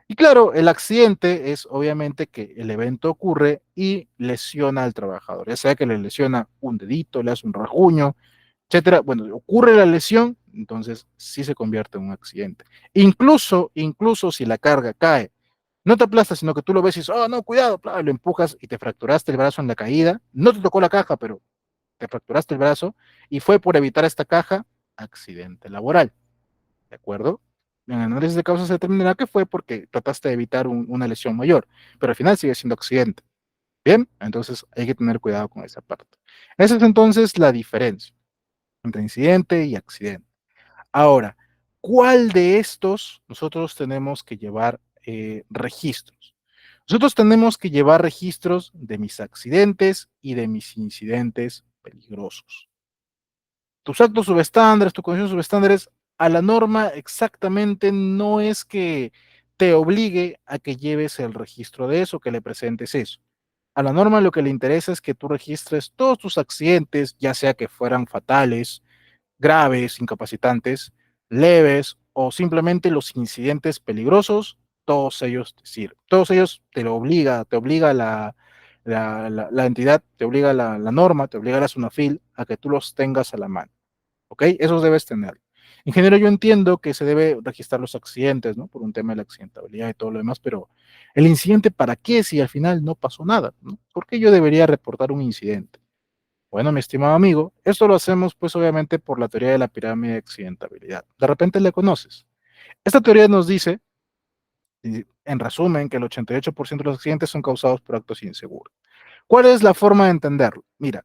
Y claro, el accidente es obviamente que el evento ocurre y lesiona al trabajador, ya sea que le lesiona un dedito, le hace un rasguño, etcétera. Bueno, ocurre la lesión, entonces sí se convierte en un accidente. Incluso si la carga cae, no te aplastas, sino que tú lo ves y dices, oh, no, cuidado, lo empujas y te fracturaste el brazo en la caída, no te tocó la caja, pero te fracturaste el brazo y fue por evitar esta caja, accidente laboral, ¿de acuerdo? En el análisis de causas se determinará que fue porque trataste de evitar una lesión mayor, pero al final sigue siendo accidente. Bien, entonces hay que tener cuidado con esa parte. Esa es entonces la diferencia entre incidente y accidente. Ahora, ¿cuál de estos nosotros tenemos que llevar registros? Nosotros tenemos que llevar registros de mis accidentes y de mis incidentes peligrosos. Tus actos subestándares, tu condición subestándares, a la norma exactamente no es que te obligue a que lleves el registro de eso, que le presentes eso. A la norma lo que le interesa es que tú registres todos tus accidentes, ya sea que fueran fatales, graves, incapacitantes, leves o simplemente los incidentes peligrosos, todos ellos te sirven. Todos ellos te obliga la entidad, te obliga la norma, te obliga la SUNAFIL a que tú los tengas a la mano. ¿Ok? Esos debes tener. Ingeniero, yo entiendo que se debe registrar los accidentes, ¿no? Por un tema de la accidentabilidad y todo lo demás, pero el incidente, ¿para qué si al final no pasó nada? ¿No? ¿Por qué yo debería reportar un incidente? Bueno, mi estimado amigo, esto lo hacemos pues obviamente por la teoría de la pirámide de accidentabilidad. De repente le conoces. Esta teoría nos dice, en resumen, que el 88% de los accidentes son causados por actos inseguros. ¿Cuál es la forma de entenderlo? Mira,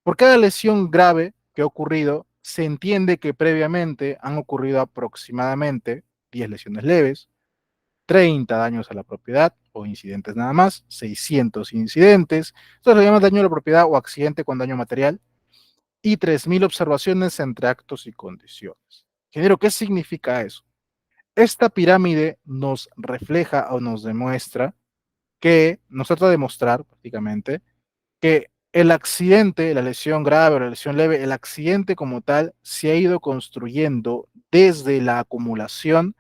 por cada lesión grave que ha ocurrido, se entiende que previamente han ocurrido aproximadamente 10 lesiones leves, 30 daños a la propiedad o incidentes nada más, 600 incidentes, esto se llama daño a la propiedad o accidente con daño material, y 3.000 observaciones entre actos y condiciones. Ingeniero, ¿qué significa eso? Esta pirámide nos refleja o nos demuestra que, nos trata de mostrar prácticamente, que el accidente, la lesión grave o la lesión leve, el accidente como tal se ha ido construyendo desde la acumulación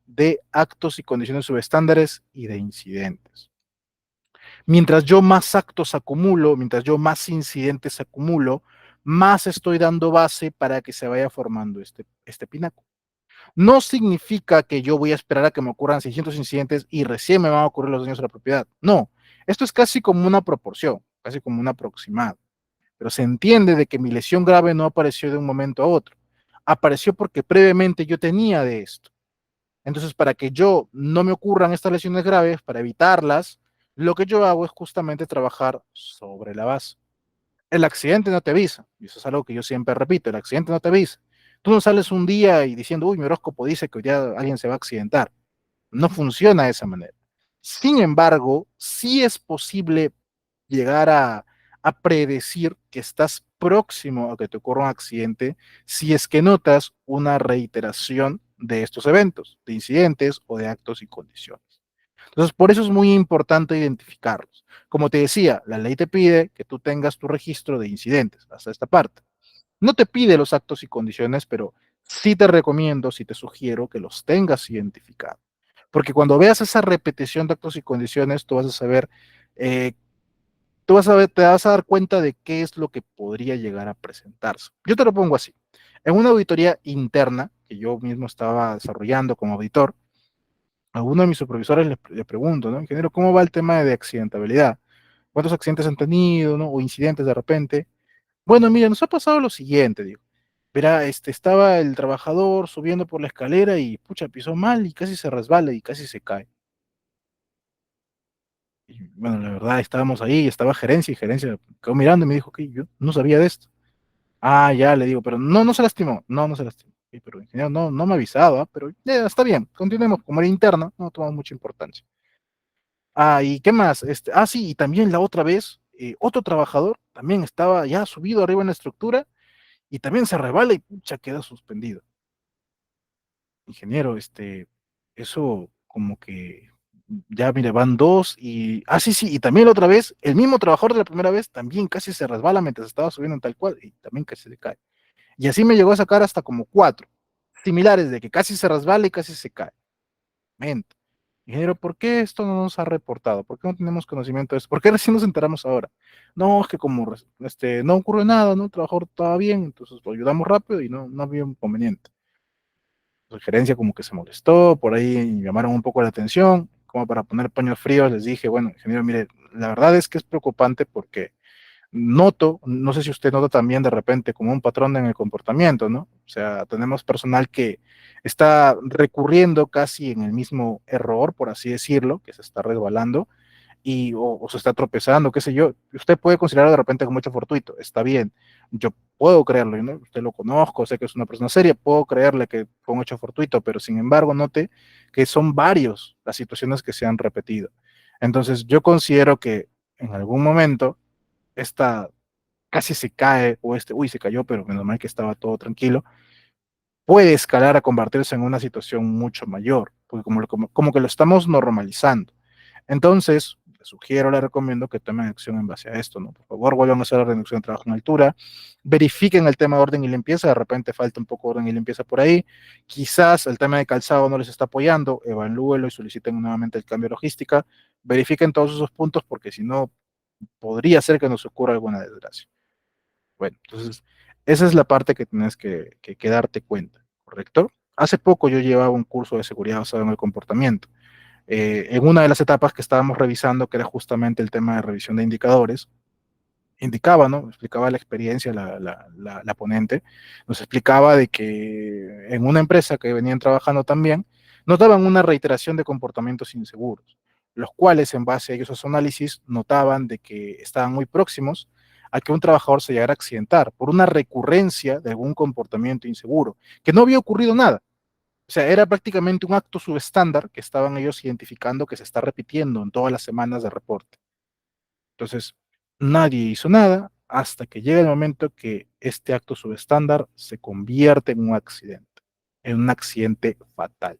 de actos y condiciones subestándares y de incidentes. Mientras yo más actos acumulo, mientras yo más incidentes acumulo, más estoy dando base para que se vaya formando este pináculo. No significa que yo voy a esperar a que me ocurran 600 incidentes y recién me van a ocurrir los daños a la propiedad. No, Esto es casi como una proporción, casi como un aproximado, pero se entiende de que mi lesión grave no apareció de un momento a otro, apareció porque previamente yo tenía de esto. Entonces, para que yo no me ocurran estas lesiones graves, para evitarlas, lo que yo hago es justamente trabajar sobre la base. El accidente no te avisa, y eso es algo que yo siempre repito, el accidente no te avisa. Tú no sales un día y diciendo, uy, mi horóscopo dice que hoy día alguien se va a accidentar. No funciona de esa manera. Sin embargo, sí es posible llegar a predecir que estás próximo a que te ocurra un accidente si es que notas una reiteración de estos eventos, de incidentes o de actos y condiciones. Entonces, por eso es muy importante identificarlos. Como te decía, la ley te pide que tú tengas tu registro de incidentes hasta esta parte. No te pide los actos y condiciones, pero sí te recomiendo, sí te sugiero que los tengas identificados. Porque cuando veas esa repetición de actos y condiciones, tú vas a saber, eh, tú vas a ver, te vas a dar cuenta de qué es lo que podría llegar a presentarse. Yo te lo pongo así. En una auditoría interna que yo mismo estaba desarrollando como auditor, a uno de mis supervisores le pregunto, ¿no? Ingeniero, ¿cómo va el tema de accidentabilidad? ¿Cuántos accidentes han tenido, ¿no? O incidentes de repente. Bueno, mira, nos ha pasado lo siguiente, digo. Verá, estaba el trabajador subiendo por la escalera y, pucha, pisó mal y casi se resbala y casi se cae. Y, bueno, la verdad, estábamos ahí, estaba gerencia y gerencia quedó mirando y me dijo que yo no sabía de esto. Ah, ya, le digo, pero no, no se lastimó. No, no se lastimó. Sí, pero ingeniero, no, no me ha avisado, ¿ah? Pero ya, está bien, continuemos. Como era interna, no tomamos mucha importancia. Ah, ¿y qué más? Sí, y también la otra vez, otro trabajador también estaba ya subido arriba en la estructura y también se resbala y pucha, queda suspendido. Ingeniero, eso como que ya, mire, van dos sí, sí, y también la otra vez, el mismo trabajador de la primera vez también casi se resbala mientras estaba subiendo en tal cual y también casi se cae. Y así me llegó a sacar hasta como cuatro similares de que casi se resbala y casi se cae. Mente. Ingeniero, ¿por qué esto no nos ha reportado? ¿Por qué no tenemos conocimiento de esto? ¿Por qué recién nos enteramos ahora? No, es que como no ocurrió nada, ¿no? El trabajador estaba bien, entonces lo ayudamos rápido y no, no había inconveniente. La gerencia como que se molestó, por ahí llamaron un poco la atención, como para poner paños fríos, les dije, bueno, ingeniero, mire, la verdad es que es preocupante porque noto, no sé si usted nota también de repente como un patrón en el comportamiento, ¿no? O sea, tenemos personal que está recurriendo casi en el mismo error, por así decirlo, que se está resbalando o se está tropezando, qué sé yo. Usted puede considerarlo de repente como hecho fortuito, está bien. Yo puedo creerlo, ¿no? Usted lo conozco, sé que es una persona seria, puedo creerle que fue un hecho fortuito, pero sin embargo note que son varios las situaciones que se han repetido. Entonces, yo considero que en algún momento esta casi se cae, o uy, se cayó, pero menos mal que estaba todo tranquilo, puede escalar a convertirse en una situación mucho mayor, porque como que lo estamos normalizando. Entonces, les sugiero, les recomiendo que tomen acción en base a esto, ¿no? Por favor, vuelvan a hacer la reducción de trabajo en altura, verifiquen el tema de orden y limpieza, de repente falta un poco de orden y limpieza por ahí, quizás el tema de calzado no les está apoyando, evalúenlo y soliciten nuevamente el cambio de logística, verifiquen todos esos puntos porque si no, podría ser que nos ocurra alguna desgracia. Bueno, entonces, esa es la parte que tienes que darte cuenta, ¿correcto? Hace poco yo llevaba un curso de seguridad basado en el comportamiento. En una de las etapas que estábamos revisando, que era justamente el tema de revisión de indicadores, indicaba, ¿no? Explicaba la experiencia, la ponente, nos explicaba de que en una empresa que venían trabajando también, notaban una reiteración de comportamientos inseguros, los cuales en base a ellos a su análisis notaban de que estaban muy próximos a que un trabajador se llegara a accidentar por una recurrencia de algún comportamiento inseguro, que no había ocurrido nada. O sea, era prácticamente un acto subestándar que estaban ellos identificando que se está repitiendo en todas las semanas de reporte. Entonces, nadie hizo nada hasta que llega el momento que este acto subestándar se convierte en un accidente fatal.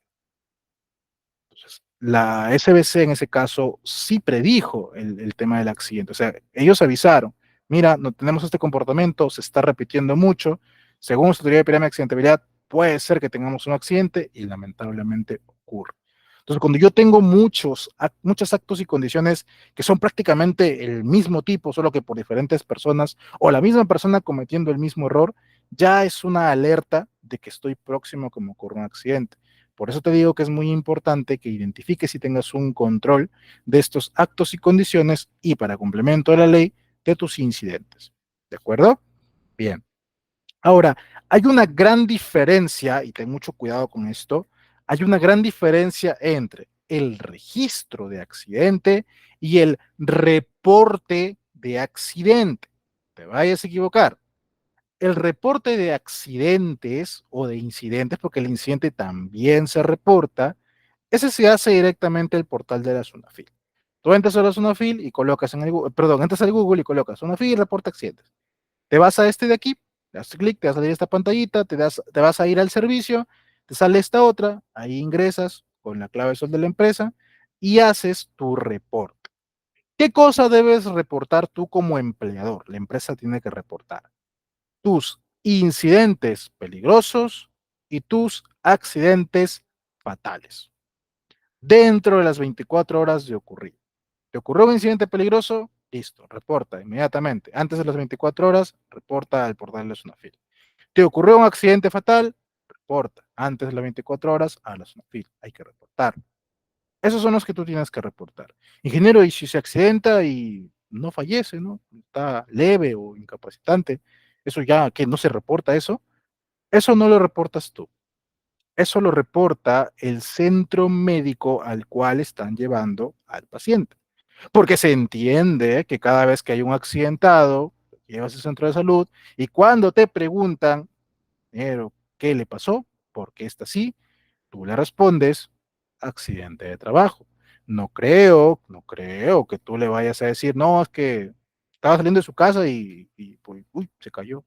Entonces, la SBC en ese caso sí predijo el tema del accidente. O sea, ellos avisaron, mira, no tenemos este comportamiento, se está repitiendo mucho, según su teoría de pirámide de accidentabilidad, puede ser que tengamos un accidente y lamentablemente ocurre. Entonces, cuando yo tengo muchos actos y condiciones que son prácticamente el mismo tipo, solo que por diferentes personas, o la misma persona cometiendo el mismo error, ya es una alerta de que estoy próximo a que me ocurra un accidente. Por eso te digo que es muy importante que identifiques y tengas un control de estos actos y condiciones y para complemento de la ley de tus incidentes. ¿De acuerdo? Bien. Ahora, hay una gran diferencia, y ten mucho cuidado con esto, hay una gran diferencia entre el registro de accidente y el reporte de accidente. Te vayas a equivocar. El reporte de accidentes o de incidentes, porque el incidente también se reporta, ese se hace directamente en el portal de la SUNAFIL. Tú entras a la SUNAFIL y colocas en el Google, perdón, entras al Google y colocas SUNAFIL reporta accidentes. Te vas a este de aquí, le das clic, te va a salir esta pantallita, te vas a ir al servicio, te sale esta otra, ahí ingresas con la clave sol de la empresa y haces tu reporte. ¿Qué cosa debes reportar tú como empleador? La empresa tiene que reportar tus incidentes peligrosos y tus accidentes fatales dentro de las 24 horas de ocurrir. ¿Te ocurrió un incidente peligroso? Listo, reporta inmediatamente. Antes de las 24 horas, reporta al portal de SUNAFIL. ¿Te ocurrió un accidente fatal? Reporta. Antes de las 24 horas, a la SUNAFIL. Hay que reportar. Esos son los que tú tienes que reportar. Ingeniero, y si se accidenta y no fallece, ¿no? Está leve o incapacitante, eso ya que no se reporta eso no lo reportas tú. Eso lo reporta el centro médico al cual están llevando al paciente. Porque se entiende que cada vez que hay un accidentado, llevas al centro de salud y cuando te preguntan, ¿qué le pasó? ¿Por qué está así? Tú le respondes, accidente de trabajo. No creo que tú le vayas a decir, no, es que estaba saliendo de su casa y pues, uy, se cayó.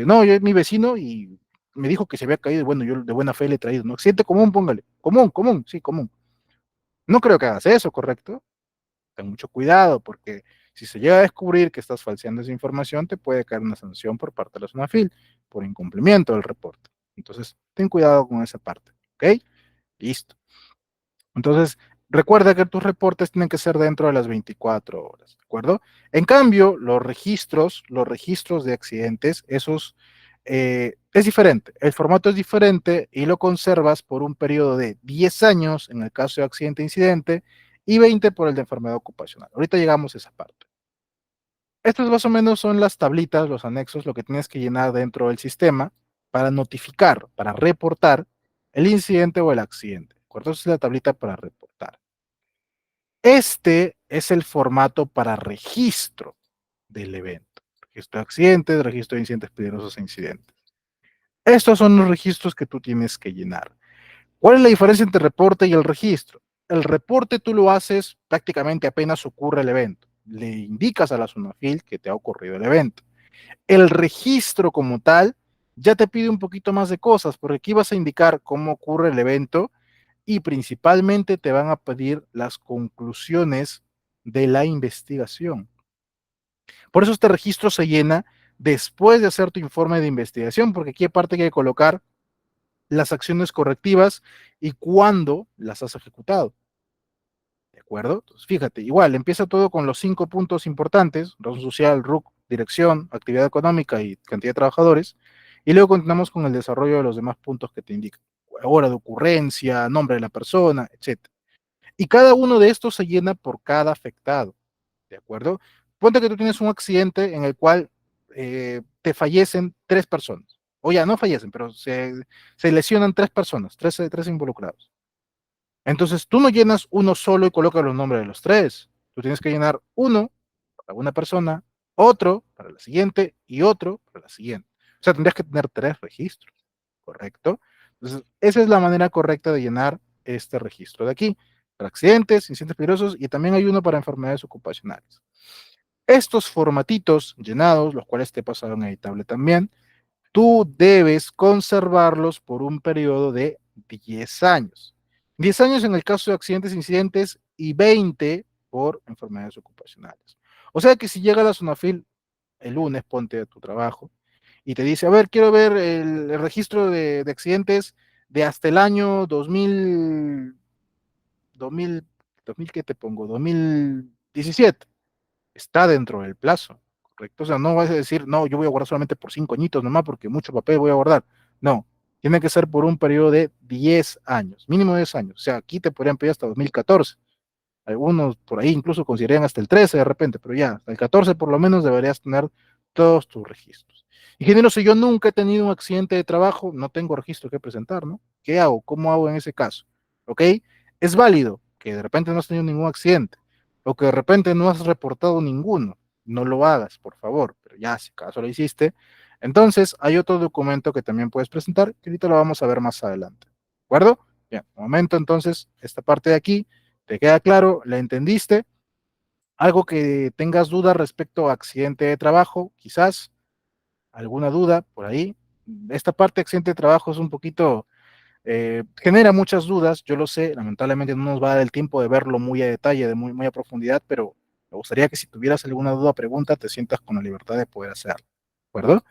No, yo es mi vecino y me dijo que se había caído y bueno, yo de buena fe le he traído, ¿no? Accidente común, póngale. Común, sí, común. No creo que hagas eso, ¿correcto? Ten mucho cuidado porque si se llega a descubrir que estás falseando esa información, te puede caer una sanción por parte de la SUNAFIL por incumplimiento del reporte. Entonces, ten cuidado con esa parte, ¿ok? Listo. Entonces, recuerda que tus reportes tienen que ser dentro de las 24 horas, ¿de acuerdo? En cambio, los registros de accidentes, esos es diferente. El formato es diferente y lo conservas por un periodo de 10 años en el caso de accidente e incidente y 20 por el de enfermedad ocupacional. Ahorita llegamos a esa parte. Estas más o menos son las tablitas, los anexos, lo que tienes que llenar dentro del sistema para notificar, para reportar el incidente o el accidente. ¿De acuerdo? Esa es la tablita para reportar. Este es el formato para registro del evento. Registro de accidentes, registro de incidentes peligrosos e incidentes. Estos son los registros que tú tienes que llenar. ¿Cuál es la diferencia entre el reporte y el registro? El reporte tú lo haces prácticamente apenas ocurre el evento. Le indicas a la SUNAFIL que te ha ocurrido el evento. El registro como tal ya te pide un poquito más de cosas, porque aquí vas a indicar cómo ocurre el evento y principalmente te van a pedir las conclusiones de la investigación. Por eso este registro se llena después de hacer tu informe de investigación, porque aquí aparte hay que colocar las acciones correctivas y cuándo las has ejecutado. ¿De acuerdo? Entonces, fíjate, igual empieza todo con los 5 puntos importantes: razón social, RUC, dirección, actividad económica y cantidad de trabajadores. Y luego continuamos con el desarrollo de los demás puntos que te indican: hora de ocurrencia, nombre de la persona, etcétera. Y cada uno de estos se llena por cada afectado. ¿De acuerdo? Ponte que tú tienes un accidente en el cual te fallecen 3 personas. O ya no fallecen, pero se lesionan 3 personas, tres involucrados. Entonces tú no llenas uno solo y colocas los nombres de los tres. Tú tienes que llenar uno para una persona, otro para la siguiente y otro para la siguiente. O sea, tendrías que tener 3 registros, ¿correcto? Entonces, esa es la manera correcta de llenar este registro de aquí, para accidentes, incidentes peligrosos y también hay uno para enfermedades ocupacionales. Estos formatitos llenados, los cuales te pasaron editable también, tú debes conservarlos por un periodo de 10 años. 10 años en el caso de accidentes, incidentes y 20 por enfermedades ocupacionales. O sea que si llega la SUNAFIL el lunes, ponte a tu trabajo, y te dice, a ver, quiero ver el registro de accidentes de hasta el año 2000, ¿qué te pongo? 2017. Está dentro del plazo, ¿correcto? O sea, no vas a decir, no, yo voy a guardar solamente por 5 añitos nomás porque mucho papel voy a guardar. No, Tiene que ser por un periodo de 10 años, mínimo 10 años. O sea, aquí te podrían pedir hasta 2014. Algunos por ahí incluso considerarían hasta el 13 de repente, pero ya, hasta el 14 por lo menos deberías tener todos tus registros. Ingeniero, si yo nunca he tenido un accidente de trabajo, no tengo registro que presentar, ¿no? ¿Qué hago? ¿Cómo hago en ese caso? ¿Ok? Es válido que de repente no has tenido ningún accidente o que de repente no has reportado ninguno. No lo hagas, por favor, pero ya, si acaso lo hiciste, entonces hay otro documento que también puedes presentar, que ahorita lo vamos a ver más adelante. ¿De acuerdo? Bien, un momento entonces, esta parte de aquí, ¿te queda claro? ¿La entendiste? ¿Algo que tengas duda respecto a accidente de trabajo? Quizás, alguna duda por ahí. Esta parte de accidente de trabajo es un poquito, genera muchas dudas, yo lo sé, lamentablemente no nos va a dar el tiempo de verlo muy a detalle, de muy a profundidad, pero me gustaría que si tuvieras alguna duda o pregunta, te sientas con la libertad de poder hacerlo. ¿De acuerdo?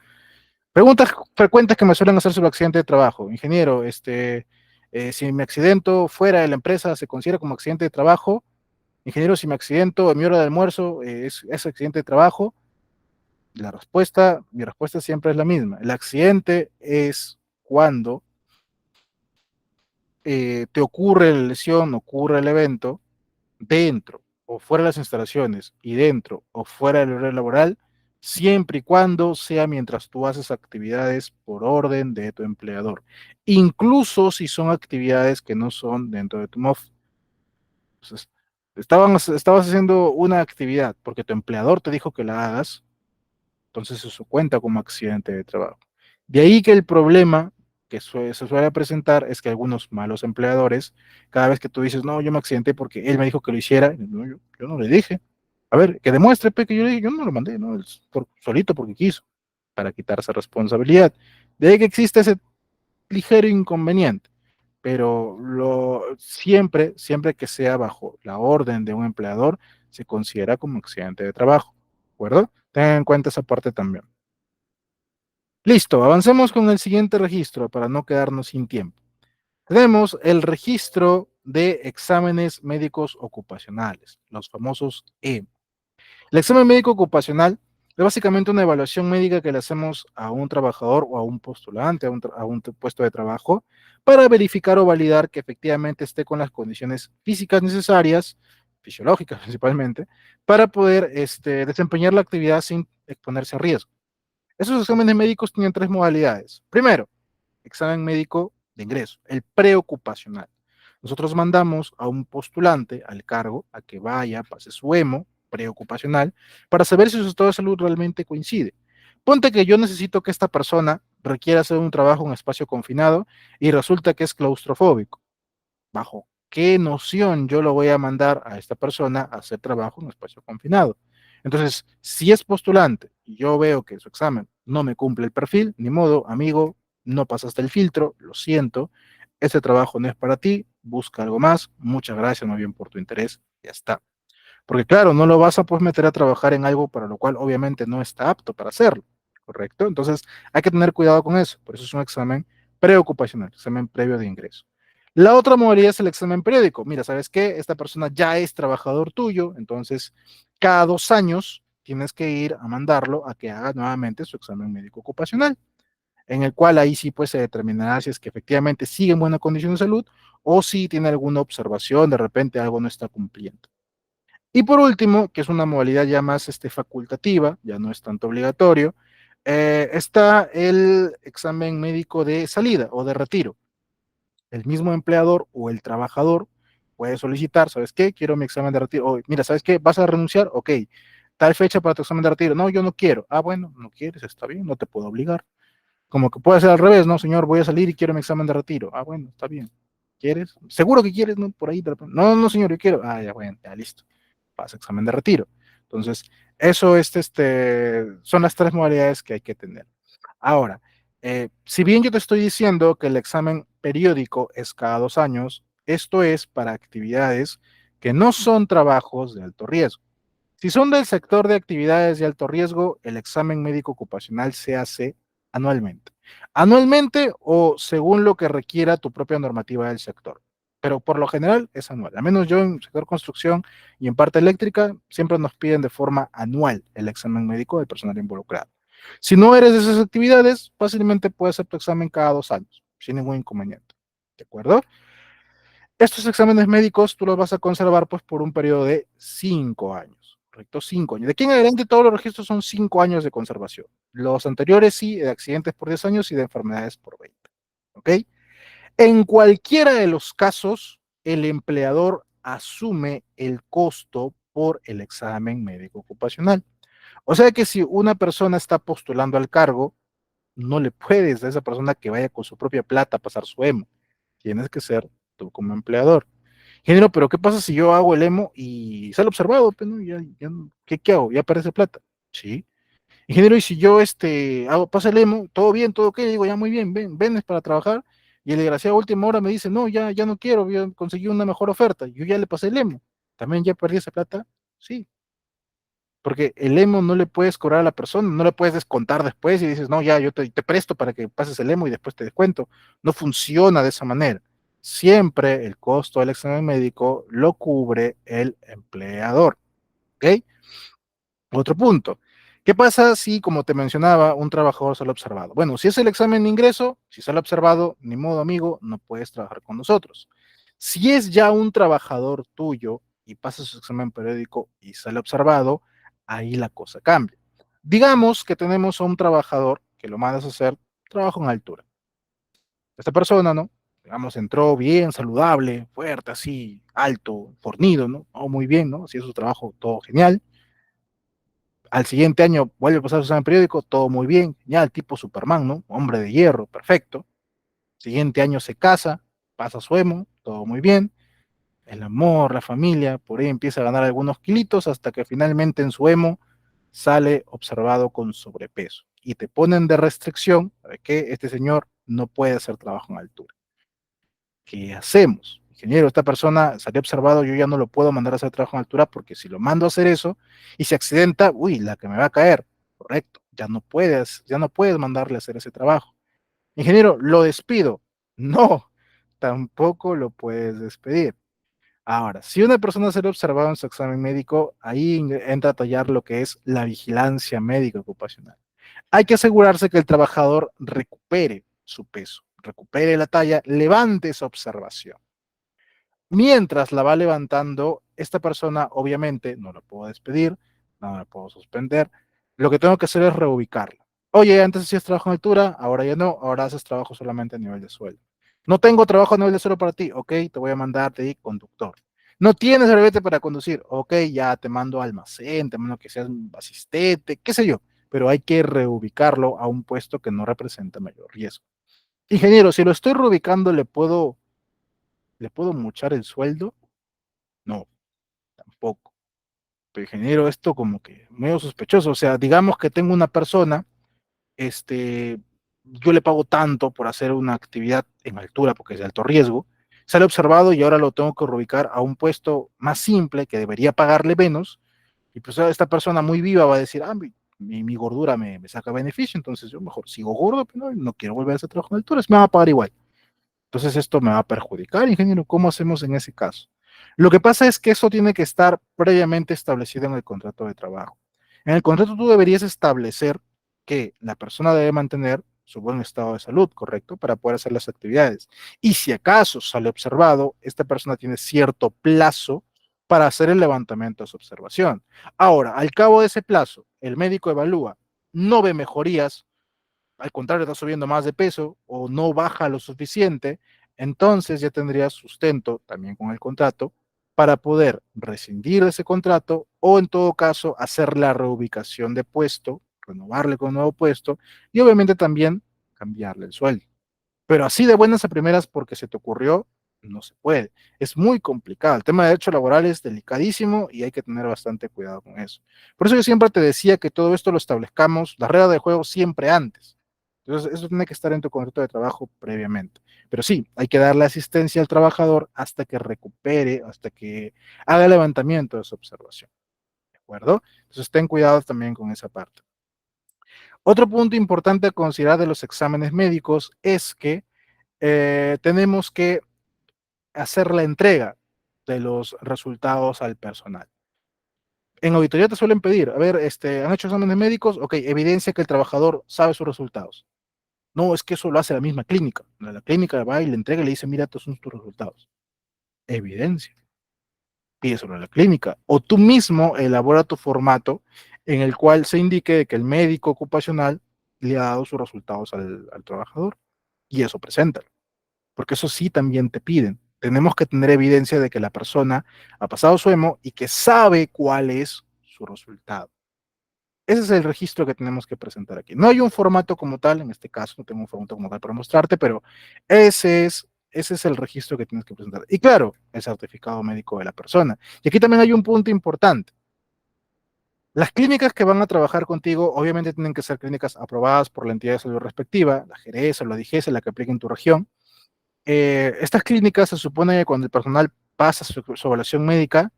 Preguntas frecuentes que me suelen hacer sobre accidente de trabajo. Ingeniero, si mi accidente fuera de la empresa, ¿se considera como accidente de trabajo? Ingeniero, si me accidento en mi hora de almuerzo, ¿es accidente de trabajo? Mi respuesta siempre es la misma. El accidente es cuando te ocurre la lesión, ocurre el evento dentro o fuera de las instalaciones y dentro o fuera del horario laboral, siempre y cuando sea mientras tú haces actividades por orden de tu empleador, incluso si son actividades que no son dentro de tu MOF. Entonces, estabas haciendo una actividad porque tu empleador te dijo que la hagas, entonces eso cuenta como accidente de trabajo. De ahí que el problema que se suele presentar es que algunos malos empleadores, cada vez que tú dices, no, yo me accidenté porque él me dijo que lo hiciera, no, yo no le dije. A ver, que demuestre que yo le dije, yo no lo mandé, ¿no? Solito porque quiso, para quitarse responsabilidad. De ahí que existe ese ligero inconveniente, pero siempre que sea bajo la orden de un empleador, se considera como accidente de trabajo, ¿de acuerdo? Ten en cuenta esa parte también. Listo, avancemos con el siguiente registro para no quedarnos sin tiempo. Tenemos el registro de exámenes médicos ocupacionales, los famosos EMO. El examen médico ocupacional es básicamente una evaluación médica que le hacemos a un trabajador o a un postulante a un puesto de trabajo para verificar o validar que efectivamente esté con las condiciones físicas necesarias, fisiológicas principalmente, para poder desempeñar la actividad sin exponerse a riesgo. Esos exámenes médicos tienen tres modalidades. Primero, examen médico de ingreso, el preocupacional. Nosotros mandamos a un postulante al cargo a que vaya, pase su EMO preocupacional para saber si su estado de salud realmente coincide. Ponte que yo necesito que esta persona requiera hacer un trabajo en espacio confinado y resulta que es claustrofóbico. ¿Bajo qué noción yo lo voy a mandar a esta persona a hacer trabajo en espacio confinado? Entonces, si es postulante y yo veo que su examen no me cumple el perfil, ni modo, amigo, no pasaste el filtro, lo siento, ese trabajo no es para ti, busca algo más, muchas gracias más bien por tu interés, ya está. Porque claro, no lo vas a pues meter a trabajar en algo para lo cual obviamente no está apto para hacerlo, ¿correcto? Entonces hay que tener cuidado con eso, por eso es un examen preocupacional, examen previo de ingreso. La otra modalidad es el examen periódico. Mira, ¿sabes qué? Esta persona ya es trabajador tuyo, entonces cada 2 años tienes que ir a mandarlo a que haga nuevamente su examen médico ocupacional, en el cual ahí sí pues se determinará si es que efectivamente sigue en buena condición de salud o si tiene alguna observación, de repente algo no está cumpliendo. Y por último, que es una modalidad ya más facultativa, ya no es tanto obligatorio, está el examen médico de salida o de retiro. El mismo empleador o el trabajador puede solicitar, ¿sabes qué? Quiero mi examen de retiro. O, mira, ¿sabes qué? ¿Vas a renunciar? Ok. Tal fecha para tu examen de retiro. No, yo no quiero. Ah, bueno, no quieres, está bien, no te puedo obligar. Como que puede ser al revés, no, señor, voy a salir y quiero mi examen de retiro. Ah, bueno, está bien. ¿Quieres? Seguro que quieres, ¿no? Por ahí. No, no, señor, yo quiero. Ah, ya, bueno, ya listo. Pasa examen de retiro. Entonces, eso son las tres modalidades que hay que tener. Ahora, si bien yo te estoy diciendo que el examen periódico es cada 2 años, esto es para actividades que no son trabajos de alto riesgo. Si son del sector de actividades de alto riesgo, el examen médico ocupacional se hace anualmente. Anualmente o según lo que requiera tu propia normativa del sector. Pero por lo general es anual. Al menos yo en sector construcción y en parte eléctrica siempre nos piden de forma anual el examen médico del personal involucrado. Si no eres de esas actividades, fácilmente puedes hacer tu examen cada 2 años. sin ningún inconveniente. ¿De acuerdo? Estos exámenes médicos tú los vas a conservar pues por un periodo de 5 años, ¿correcto? 5 años. De aquí en adelante todos los registros son 5 años de conservación. Los anteriores sí, de accidentes por 10 años y de enfermedades por 20. ¿Ok? En cualquiera de los casos, el empleador asume el costo por el examen médico ocupacional. O sea que si una persona está postulando al cargo, no le puedes a esa persona que vaya con su propia plata a pasar su emo. Tienes que ser tú como empleador. Ingeniero, pero ¿qué pasa si yo hago el emo y sale observado? Pues, ¿no? ¿Qué hago? ¿Ya aparece plata? Sí. Ingeniero, y si yo paso el emo, todo bien, todo ok, digo, ya muy bien, ven, es para trabajar, y el desgraciado a última hora me dice, no, ya no quiero, yo conseguí una mejor oferta, yo ya le pasé el emo, ¿también ya perdí esa plata? Sí, porque el emo no le puedes cobrar a la persona, no le puedes descontar después y dices, no, ya, yo te presto para que pases el emo y después te descuento. No funciona de esa manera. Siempre el costo del examen médico lo cubre el empleador. ¿Ok? Otro punto. ¿Qué pasa si, como te mencionaba, un trabajador sale observado? Bueno, si es el examen de ingreso, si sale observado, ni modo, amigo, no puedes trabajar con nosotros. Si es ya un trabajador tuyo y pasa su examen periódico y sale observado, ahí la cosa cambia. Digamos que tenemos a un trabajador que lo mandas a hacer trabajo en altura. Esta persona, ¿no? Digamos, entró bien, saludable, fuerte, así, alto, fornido, ¿no? Oh, muy bien, ¿no? Hacía su trabajo todo genial. Al siguiente año vuelve a pasar su examen periódico, todo muy bien, ya el tipo Superman, ¿no? Hombre de hierro, perfecto. Siguiente año se casa, pasa su emo, todo muy bien. El amor, la familia, por ahí empieza a ganar algunos kilitos hasta que finalmente en su emo sale observado con sobrepeso. Y te ponen de restricción, ¿sabe qué? Este señor no puede hacer trabajo en altura. ¿Qué hacemos? Ingeniero, esta persona salió observado, yo ya no lo puedo mandar a hacer trabajo en altura porque si lo mando a hacer eso y se accidenta, uy, la que me va a caer. Correcto, ya no puedes mandarle a hacer ese trabajo. Ingeniero, lo despido. No, tampoco lo puedes despedir. Ahora, si una persona se le observado en su examen médico, ahí entra a tallar lo que es la vigilancia médica ocupacional. Hay que asegurarse que el trabajador recupere su peso, recupere la talla, levante esa observación. Mientras la va levantando, esta persona obviamente no la puedo despedir, no la puedo suspender. Lo que tengo que hacer es reubicarla. Oye, antes hacías trabajo en altura, ahora ya no, ahora haces trabajo solamente a nivel de suelo. No tengo trabajo a nivel de suelo para ti, ok, te voy a mandar de conductor. No tienes brevete para conducir, ok, ya te mando a almacén, te mando que seas un asistente, qué sé yo, pero hay que reubicarlo a un puesto que no representa mayor riesgo. Ingeniero, si lo estoy reubicando, ¿le puedo muchar el sueldo? No, tampoco. Pero ingeniero, esto como que medio sospechoso. O sea, digamos que tengo una persona, este, yo le pago tanto por hacer una actividad en altura porque es de alto riesgo, sale observado y ahora lo tengo que reubicar a un puesto más simple que debería pagarle menos. Y pues esta persona muy viva va a decir, mi gordura me saca beneficio, entonces yo mejor sigo gordo, pero no quiero volver a hacer trabajo en altura, me va a pagar igual. Entonces esto me va a perjudicar, ingeniero. ¿Cómo hacemos en ese caso? Lo que pasa es que eso tiene que estar previamente establecido en el contrato de trabajo. En el contrato tú deberías establecer que la persona debe mantener su buen estado de salud, ¿correcto? Para poder hacer las actividades. Y si acaso sale observado, esta persona tiene cierto plazo para hacer el levantamiento de su observación. Ahora, al cabo de ese plazo, el médico evalúa, no ve mejorías, al contrario, está subiendo más de peso o no baja lo suficiente, entonces ya tendrías sustento también con el contrato para poder rescindir ese contrato o en todo caso hacer la reubicación de puesto, renovarle con un nuevo puesto y obviamente también cambiarle el sueldo. Pero así de buenas a primeras porque se te ocurrió, no se puede. Es muy complicado. El tema de derecho laboral es delicadísimo y hay que tener bastante cuidado con eso. Por eso yo siempre te decía que todo esto lo establezcamos, la regla de juego siempre antes. Entonces, eso tiene que estar en tu contrato de trabajo previamente. Pero sí, hay que darle asistencia al trabajador hasta que recupere, hasta que haga el levantamiento de su observación. ¿De acuerdo? Entonces, ten cuidado también con esa parte. Otro punto importante a considerar de los exámenes médicos es que tenemos que hacer la entrega de los resultados al personal. En auditoría te suelen pedir, a ver, han hecho exámenes médicos, ok, evidencia que el trabajador sabe sus resultados. No, es que eso lo hace la misma clínica. La clínica va y le entrega y le dice, mira, estos son tus resultados. Evidencia. Pídeselo a la clínica. O tú mismo elabora tu formato en el cual se indique que el médico ocupacional le ha dado sus resultados al trabajador. Y eso presenta, porque eso sí también te piden. Tenemos que tener evidencia de que la persona ha pasado su emo y que sabe cuál es su resultado. Ese es el registro que tenemos que presentar aquí. No hay un formato como tal, en este caso no tengo un formato como tal para mostrarte, pero ese es el registro que tienes que presentar. Y claro, el certificado médico de la persona. Y aquí también hay un punto importante. Las clínicas que van a trabajar contigo obviamente tienen que ser clínicas aprobadas por la entidad de salud respectiva, la GERES o la DIGESE, la que aplique en tu región. Estas clínicas se supone que cuando el personal pasa su evaluación médica,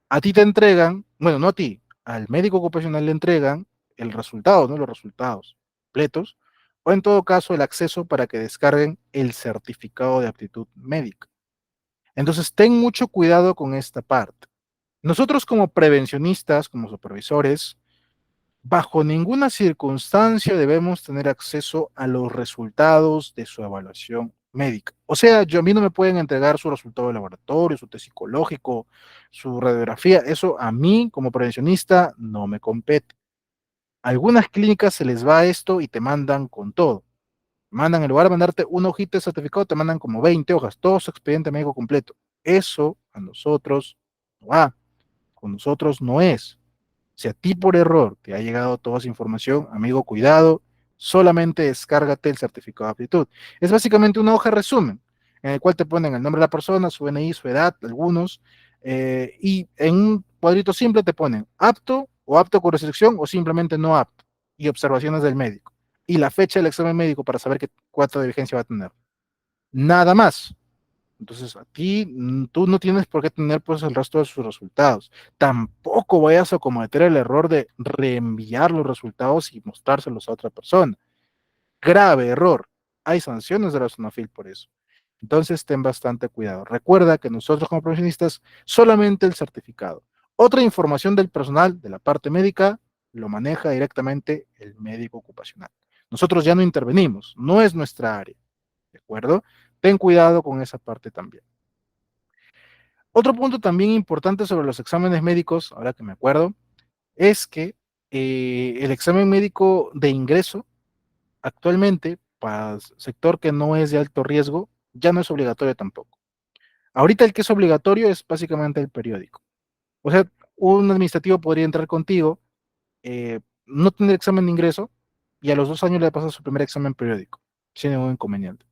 a ti te entregan, bueno, no a ti, al médico ocupacional le entregan el resultado, ¿no? Los resultados completos, o en todo caso el acceso para que descarguen el certificado de aptitud médica. Entonces, ten mucho cuidado con esta parte. Nosotros como prevencionistas, como supervisores, bajo ninguna circunstancia debemos tener acceso a los resultados de su evaluación médica. O sea, a mí no me pueden entregar su resultado de laboratorio, su test psicológico, su radiografía. Eso a mí, como prevencionista, no me compete. A algunas clínicas se les va esto y te mandan con todo. Mandan, en lugar de mandarte una hojita de certificado, te mandan como 20 hojas, todo su expediente médico completo. Eso a nosotros no va, con nosotros no es. Si a ti por error te ha llegado toda esa información, amigo, cuidado, solamente descárgate el certificado de aptitud. Es básicamente una hoja resumen, en el cual te ponen el nombre de la persona, su DNI, su edad, algunos, y en un cuadrito simple te ponen apto o apto con restricción o simplemente no apto, y observaciones del médico. Y la fecha del examen médico para saber qué cuánto de vigencia va a tener. Nada más. Entonces, a ti, tú no tienes por qué tener pues el resto de sus resultados. Tampoco vayas a cometer el error de reenviar los resultados y mostrárselos a otra persona. Grave error. Hay sanciones de la SONAFIL por eso. Entonces, ten bastante cuidado. Recuerda que nosotros como profesionistas, solamente el certificado. Otra información del personal de la parte médica lo maneja directamente el médico ocupacional. Nosotros ya no intervenimos, no es nuestra área. ¿De acuerdo? Ten cuidado con esa parte también. Otro punto también importante sobre los exámenes médicos, ahora que me acuerdo, es que el examen médico de ingreso actualmente para el sector que no es de alto riesgo ya no es obligatorio tampoco. Ahorita el que es obligatorio es básicamente el periódico. O sea, un administrativo podría entrar contigo, no tener examen de ingreso y a los 2 años le pasa su primer examen periódico, sin ningún inconveniente.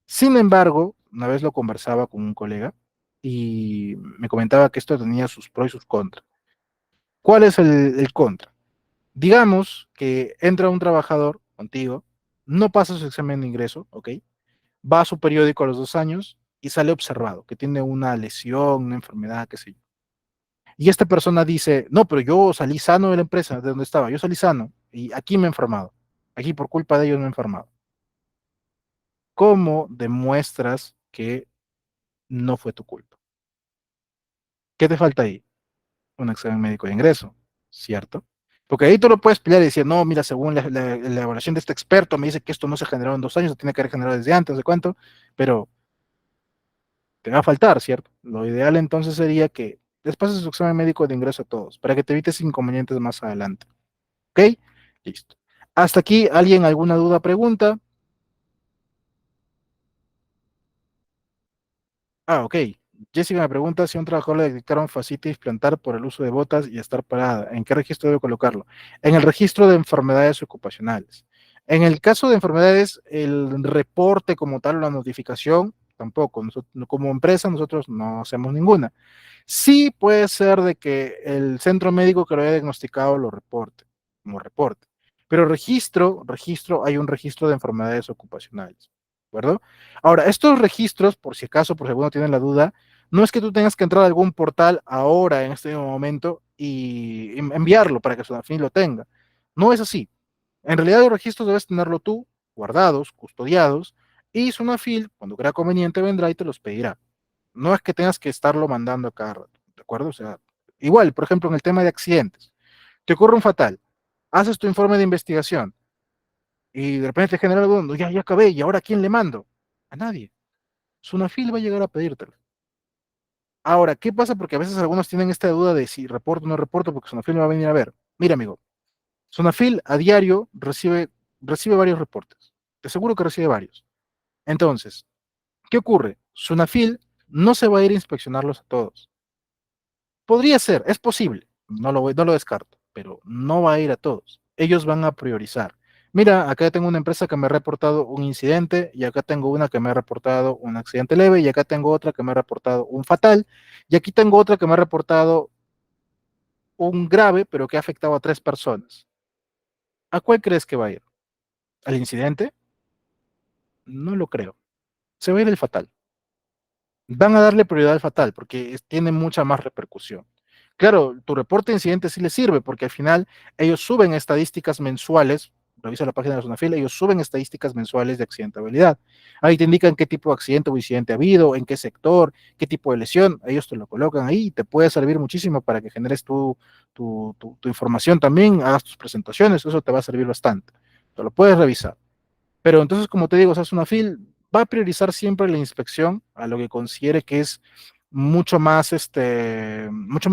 Sin embargo, una vez lo conversaba con un colega y me comentaba que esto tenía sus pros y sus contras. ¿Cuál es el contra? Digamos que entra un trabajador contigo, no pasa su examen de ingreso, ¿ok? Va a su periódico a los 2 años y sale observado que tiene una lesión, una enfermedad, qué sé yo. Y esta persona dice, no, pero yo salí sano de la empresa, de donde estaba, yo salí sano y aquí me he enfermado. Aquí por culpa de ellos me he enfermado. ¿Cómo demuestras que no fue tu culpa? ¿Qué te falta ahí? Un examen médico de ingreso, ¿cierto? Porque ahí tú lo puedes pelear y decir, no, mira, según la evaluación de este experto, me dice que esto no se generó en 2 años, se tiene que haber generado desde antes, ¿de cuánto? Pero te va a faltar, ¿cierto? Lo ideal entonces sería que les pases su examen médico de ingreso a todos, para que te evites inconvenientes más adelante. ¿Ok? Listo. Hasta aquí, ¿alguien alguna duda, pregunta? Ah, ok. Jessica me pregunta si a un trabajador le detectaron fascitis plantar por el uso de botas y estar parada. ¿En qué registro debe colocarlo? En el registro de enfermedades ocupacionales. En el caso de enfermedades, el reporte como tal, la notificación, tampoco. Como empresa, nosotros no hacemos ninguna. Sí puede ser de que el centro médico que lo haya diagnosticado lo reporte, como reporte. Pero hay un registro de enfermedades ocupacionales. ¿De acuerdo? Ahora, estos registros, por si acaso, por si alguno tiene la duda, no es que tú tengas que entrar a algún portal ahora, en este mismo momento, y enviarlo para que Sonafin lo tenga. No es así. En realidad, los registros debes tenerlo tú, guardados, custodiados, y Sonafil, cuando crea conveniente, vendrá y te los pedirá. No es que tengas que estarlo mandando a cada rato, ¿de acuerdo? O sea, igual, por ejemplo, en el tema de accidentes, te ocurre un fatal, haces tu informe de investigación, y de repente te genera algo, "No, ya acabé, ¿y ahora a quién le mando? A nadie. Sunafil va a llegar a pedírtelo. Ahora, ¿qué pasa? Porque a veces algunos tienen esta duda de si reporto o no reporto, porque Sunafil me va a venir a ver. Mira, amigo, Sunafil a diario recibe varios reportes. Te aseguro que recibe varios. Entonces, ¿qué ocurre? Sunafil no se va a ir a inspeccionarlos a todos. Podría ser, es posible, no lo descarto, pero no va a ir a todos. Ellos van a priorizar. Mira, acá tengo una empresa que me ha reportado un incidente y acá tengo una que me ha reportado un accidente leve y acá tengo otra que me ha reportado un fatal y aquí tengo otra que me ha reportado un grave, pero que ha afectado a 3 personas. ¿A cuál crees que va a ir? ¿Al incidente? No lo creo. Se va a ir el fatal. Van a darle prioridad al fatal porque tiene mucha más repercusión. Claro, tu reporte de incidente sí les sirve porque al final ellos suben estadísticas mensuales, revisa la página de la Sunafil, ellos suben estadísticas mensuales de accidentabilidad. Ahí te indican qué tipo de accidente o incidente ha habido, en qué sector, qué tipo de lesión, ellos te lo colocan ahí y te puede servir muchísimo para que generes tu información también, hagas tus presentaciones, eso te va a servir bastante. Te lo puedes revisar. Pero entonces, como te digo, o sea, Sunafil va a priorizar siempre la inspección a lo que considere que es mucho más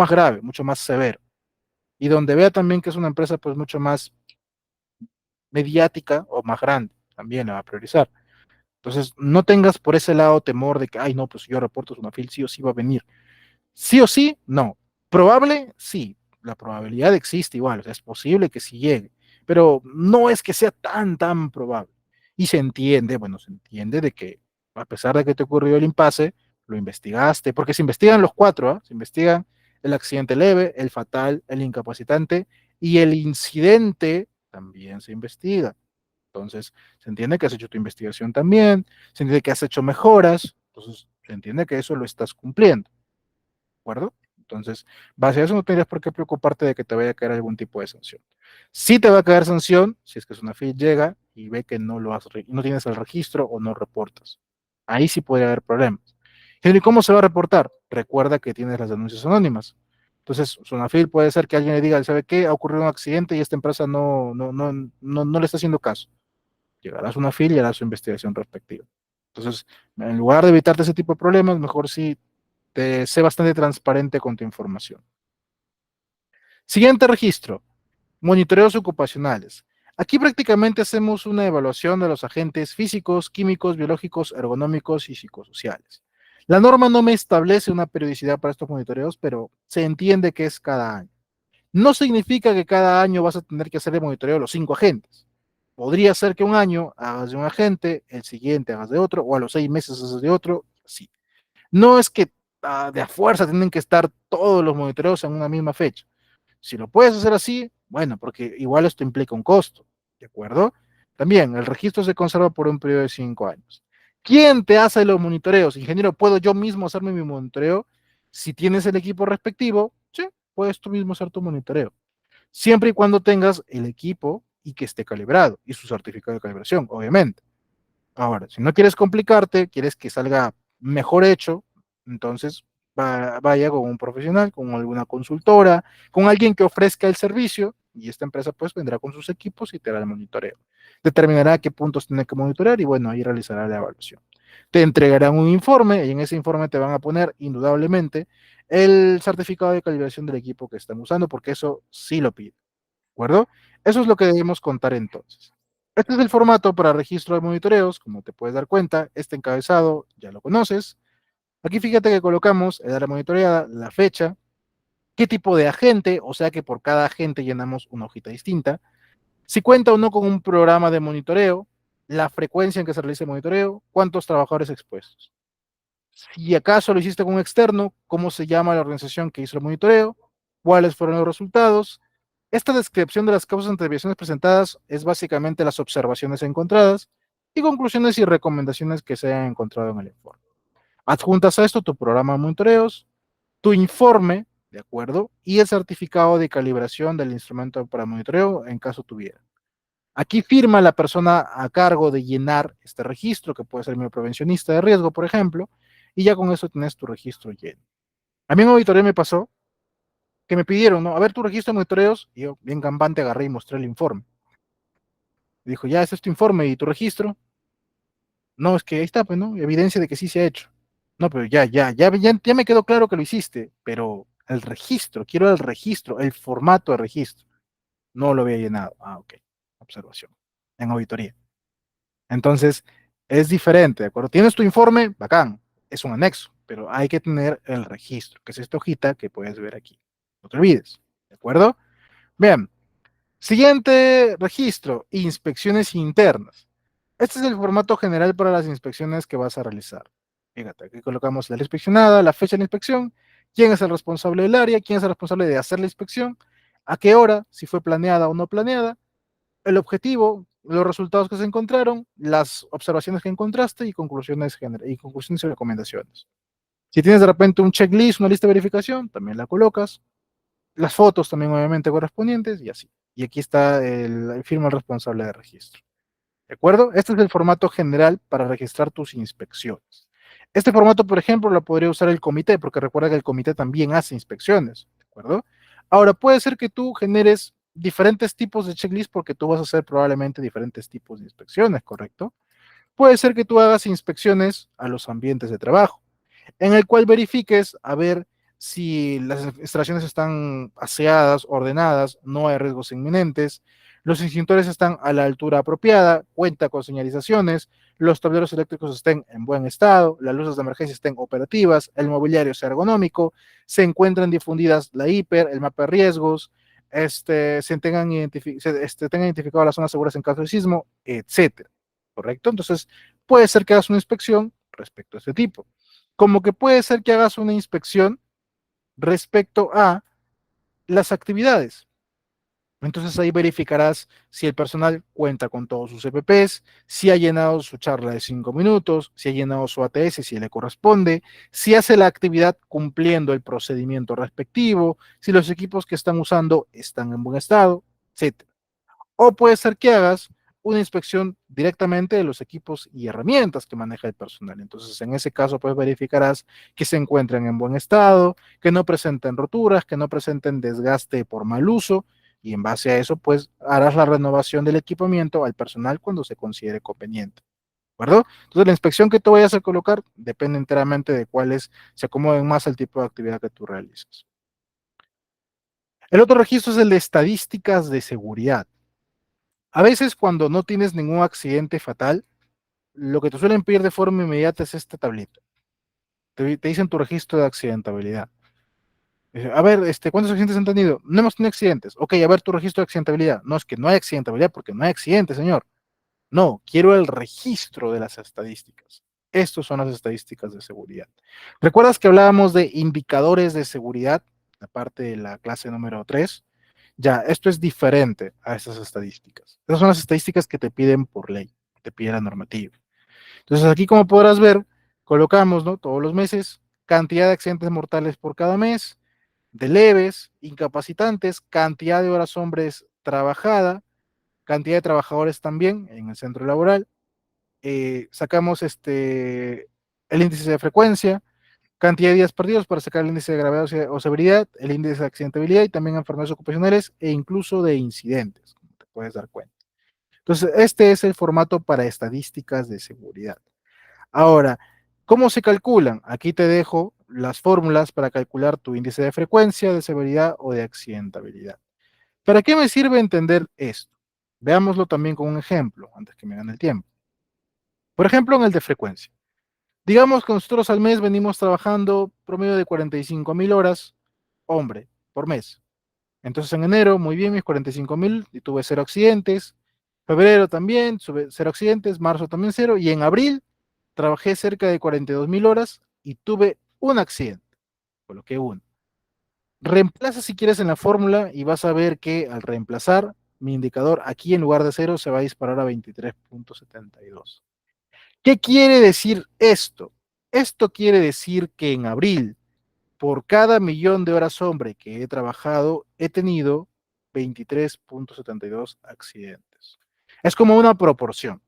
grave, mucho más severo. Y donde vea también que es una empresa pues mucho más mediática o más grande, también la va a priorizar. Entonces, no tengas por ese lado temor de que, ay, no, pues yo reporto Sunafil, sí o sí va a venir. Sí o sí, no. Probable, sí. La probabilidad existe igual, o sea, es posible que sí llegue, pero no es que sea tan probable. Y se entiende, bueno, se entiende de que a pesar de que te ocurrió el impasse, lo investigaste, porque se investigan los cuatro, ¿ah? Se investigan el accidente leve, el fatal, el incapacitante y el incidente también se investiga. Entonces, se entiende que has hecho tu investigación también, se entiende que has hecho mejoras, entonces se entiende que eso lo estás cumpliendo acuerdo? Entonces, base a eso no tendrías por qué preocuparte de que te vaya a caer algún tipo de sanción. Sí te va a caer sanción si es que Sunafil llega y ve que no tienes el registro o no reportas. Ahí sí puede haber problemas. ¿Y cómo se va a reportar? Recuerda que tienes las denuncias anónimas. Entonces, Sunafil puede ser que alguien le diga, ¿sabe qué? Ha ocurrido un accidente y esta empresa no le está haciendo caso. Llegará a Sunafil y hará su investigación respectiva. Entonces, en lugar de evitarte ese tipo de problemas, mejor sí sé bastante transparente con tu información. Siguiente registro, monitoreos ocupacionales. Aquí prácticamente hacemos una evaluación de los agentes físicos, químicos, biológicos, ergonómicos y psicosociales. La norma no me establece una periodicidad para estos monitoreos, pero se entiende que es cada año. No significa que cada año vas a tener que hacer el monitoreo de los 5 agentes. Podría ser que un año hagas de un agente, el siguiente hagas de otro, o a los 6 meses hagas de otro, sí. No es que de a fuerza tienen que estar todos los monitoreos en una misma fecha. Si lo puedes hacer así, bueno, porque igual esto implica un costo, ¿de acuerdo? También el registro se conserva por un periodo de 5 años. ¿Quién te hace los monitoreos? Ingeniero, ¿puedo yo mismo hacerme mi monitoreo? Si tienes el equipo respectivo, sí, puedes tú mismo hacer tu monitoreo. Siempre y cuando tengas el equipo y que esté calibrado y su certificado de calibración, obviamente. Ahora, si no quieres complicarte, quieres que salga mejor hecho, entonces vaya con un profesional, con alguna consultora, con alguien que ofrezca el servicio y esta empresa pues vendrá con sus equipos y te hará el monitoreo. Determinará qué puntos tiene que monitorear y bueno, ahí realizará la evaluación. Te entregarán un informe y en ese informe te van a poner indudablemente el certificado de calibración del equipo que están usando porque eso sí lo pide. ¿De acuerdo? Eso es lo que debemos contar entonces. Este es el formato para registro de monitoreos, como te puedes dar cuenta, este encabezado ya lo conoces. Aquí fíjate que colocamos el área monitoreada, la fecha, qué tipo de agente, o sea que por cada agente llenamos una hojita distinta, si cuenta o no con un programa de monitoreo, la frecuencia en que se realiza el monitoreo, cuántos trabajadores expuestos. Si acaso lo hiciste con un externo, cómo se llama la organización que hizo el monitoreo, cuáles fueron los resultados. Esta descripción de las causas de desviaciones presentadas es básicamente las observaciones encontradas y conclusiones y recomendaciones que se han encontrado en el informe. Adjuntas a esto tu programa de monitoreos, tu informe, ¿de acuerdo? Y el certificado de calibración del instrumento para monitoreo en caso tuviera. Aquí firma la persona a cargo de llenar este registro, que puede ser mi prevencionista de riesgo, por ejemplo, y ya con eso tienes tu registro lleno. A mí en auditoría me pasó que me pidieron, ¿no? A ver tu registro de monitoreos, y yo, bien gambante, agarré y mostré el informe. Dijo, ya, este es tu informe y tu registro. No, es que ahí está, pues, ¿no? Evidencia de que sí se ha hecho. No, pero ya me quedó claro que lo hiciste, pero el registro, quiero el registro, el formato de registro. No lo había llenado. Ah, ok. Observación. En auditoría. Entonces, es diferente, ¿de acuerdo? Tienes tu informe, bacán, es un anexo, pero hay que tener el registro, que es esta hojita que puedes ver aquí. No te olvides, ¿de acuerdo? Bien, siguiente registro, inspecciones internas. Este es el formato general para las inspecciones que vas a realizar. Fíjate, aquí colocamos la inspeccionada, la fecha de la inspección, quién es el responsable del área, quién es el responsable de hacer la inspección, a qué hora, si fue planeada o no planeada, el objetivo, los resultados que se encontraron, las observaciones que encontraste y conclusiones y recomendaciones. Si tienes de repente un checklist, una lista de verificación, también la colocas. Las fotos también obviamente correspondientes y así. Y aquí está firma el responsable de registro. ¿De acuerdo? Este es el formato general para registrar tus inspecciones. Este formato, por ejemplo, lo podría usar el comité, porque recuerda que el comité también hace inspecciones. ¿De acuerdo? Ahora, puede ser que tú generes diferentes tipos de checklist porque tú vas a hacer probablemente diferentes tipos de inspecciones, ¿correcto? Puede ser que tú hagas inspecciones a los ambientes de trabajo en el cual verifiques a ver si las instalaciones están aseadas, ordenadas, no hay riesgos inminentes, los extintores están a la altura apropiada, cuenta con señalizaciones, los tableros eléctricos estén en buen estado, las luces de emergencia estén operativas, el mobiliario sea ergonómico, se encuentran difundidas la hiper, el mapa de riesgos, tengan identificadas las zonas seguras en caso de sismo, etcétera. ¿Correcto? Entonces, puede ser que hagas una inspección respecto a este tipo, como que puede ser que hagas una inspección respecto a las actividades. Entonces ahí verificarás si el personal cuenta con todos sus EPPs, si ha llenado su charla de 5 minutos, si ha llenado su ATS, si le corresponde, si hace la actividad cumpliendo el procedimiento respectivo, si los equipos que están usando están en buen estado, etc. O puede ser que hagas una inspección directamente de los equipos y herramientas que maneja el personal. Entonces, en ese caso, pues verificarás que se encuentren en buen estado, que no presenten roturas, que no presenten desgaste por mal uso, y en base a eso, pues harás la renovación del equipamiento al personal cuando se considere conveniente. ¿De acuerdo? Entonces, la inspección que tú vayas a colocar depende enteramente de cuáles se acomoden más al tipo de actividad que tú realices. El otro registro es el de estadísticas de seguridad. A veces cuando no tienes ningún accidente fatal, lo que te suelen pedir de forma inmediata es esta tablita. Te dicen tu registro de accidentabilidad. A ver, ¿cuántos accidentes han tenido? No hemos tenido accidentes. Ok, a ver tu registro de accidentabilidad. No, es que no hay accidentabilidad porque no hay accidente, señor. No, quiero el registro de las estadísticas. Estos son las estadísticas de seguridad. ¿Recuerdas que hablábamos de indicadores de seguridad? La parte de la clase número 3. Ya, esto es diferente a esas estadísticas. Esas son las estadísticas que te piden por ley, que te pide la normativa. Entonces aquí, como podrás ver, colocamos, ¿no? Todos los meses, cantidad de accidentes mortales por cada mes, de leves, incapacitantes, cantidad de horas hombres trabajada, cantidad de trabajadores también en el centro laboral. Sacamos el índice de frecuencia, cantidad de días perdidos para sacar el índice de gravedad o severidad, el índice de accidentabilidad y también enfermedades ocupacionales e incluso de incidentes, como te puedes dar cuenta. Entonces, este es el formato para estadísticas de seguridad. Ahora, ¿cómo se calculan? Aquí te dejo las fórmulas para calcular tu índice de frecuencia, de severidad o de accidentabilidad. ¿Para qué me sirve entender esto? Veámoslo también con un ejemplo, antes que me gane el tiempo. Por ejemplo, en el de frecuencia. Digamos que nosotros al mes venimos trabajando promedio de 45.000 horas, hombre, por mes. Entonces en enero, muy bien, mis 45.000 y tuve cero accidentes. Febrero también, cero accidentes. Marzo también cero. Y en abril trabajé cerca de 42.000 horas y tuve un accidente. Coloqué uno. Reemplaza si quieres en la fórmula y vas a ver que al reemplazar, mi indicador aquí en lugar de cero se va a disparar a 23.72. ¿Qué quiere decir esto? Esto quiere decir que en abril, por cada millón de horas hombre que he trabajado, he tenido 23.72 accidentes. Es como una proporción,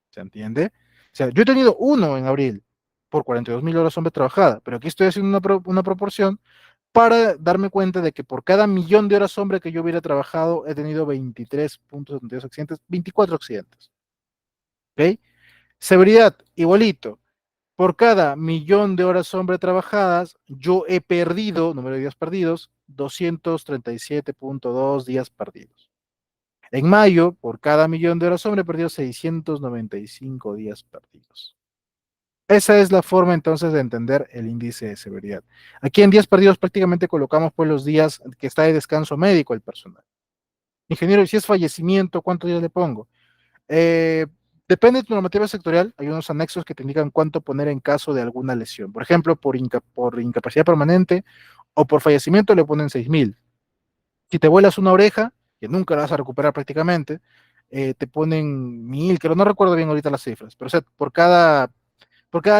¿se entiende? O sea, yo he tenido uno en abril por 42.000 horas hombre trabajada, pero aquí estoy haciendo una proporción para darme cuenta de que por cada millón de horas hombre que yo hubiera trabajado, he tenido 23.72 accidentes, 24 accidentes. ¿Ok? Severidad, igualito. Por cada millón de horas hombre trabajadas, yo he perdido, número de días perdidos, 237.2 días perdidos. En mayo, por cada millón de horas hombre, he perdido 695 días perdidos. Esa es la forma entonces de entender el índice de severidad. Aquí en días perdidos prácticamente colocamos pues los días que está de descanso médico el personal. Ingeniero, si es fallecimiento, ¿cuántos días le pongo? Eh, Depende de tu normativa sectorial, hay unos anexos que te indican cuánto poner en caso de alguna lesión. Por ejemplo, por incapacidad permanente o por fallecimiento le ponen 6.000. Si te vuelas una oreja, que nunca la vas a recuperar prácticamente, te ponen 1.000, que no recuerdo bien ahorita las cifras, pero o sea, por cada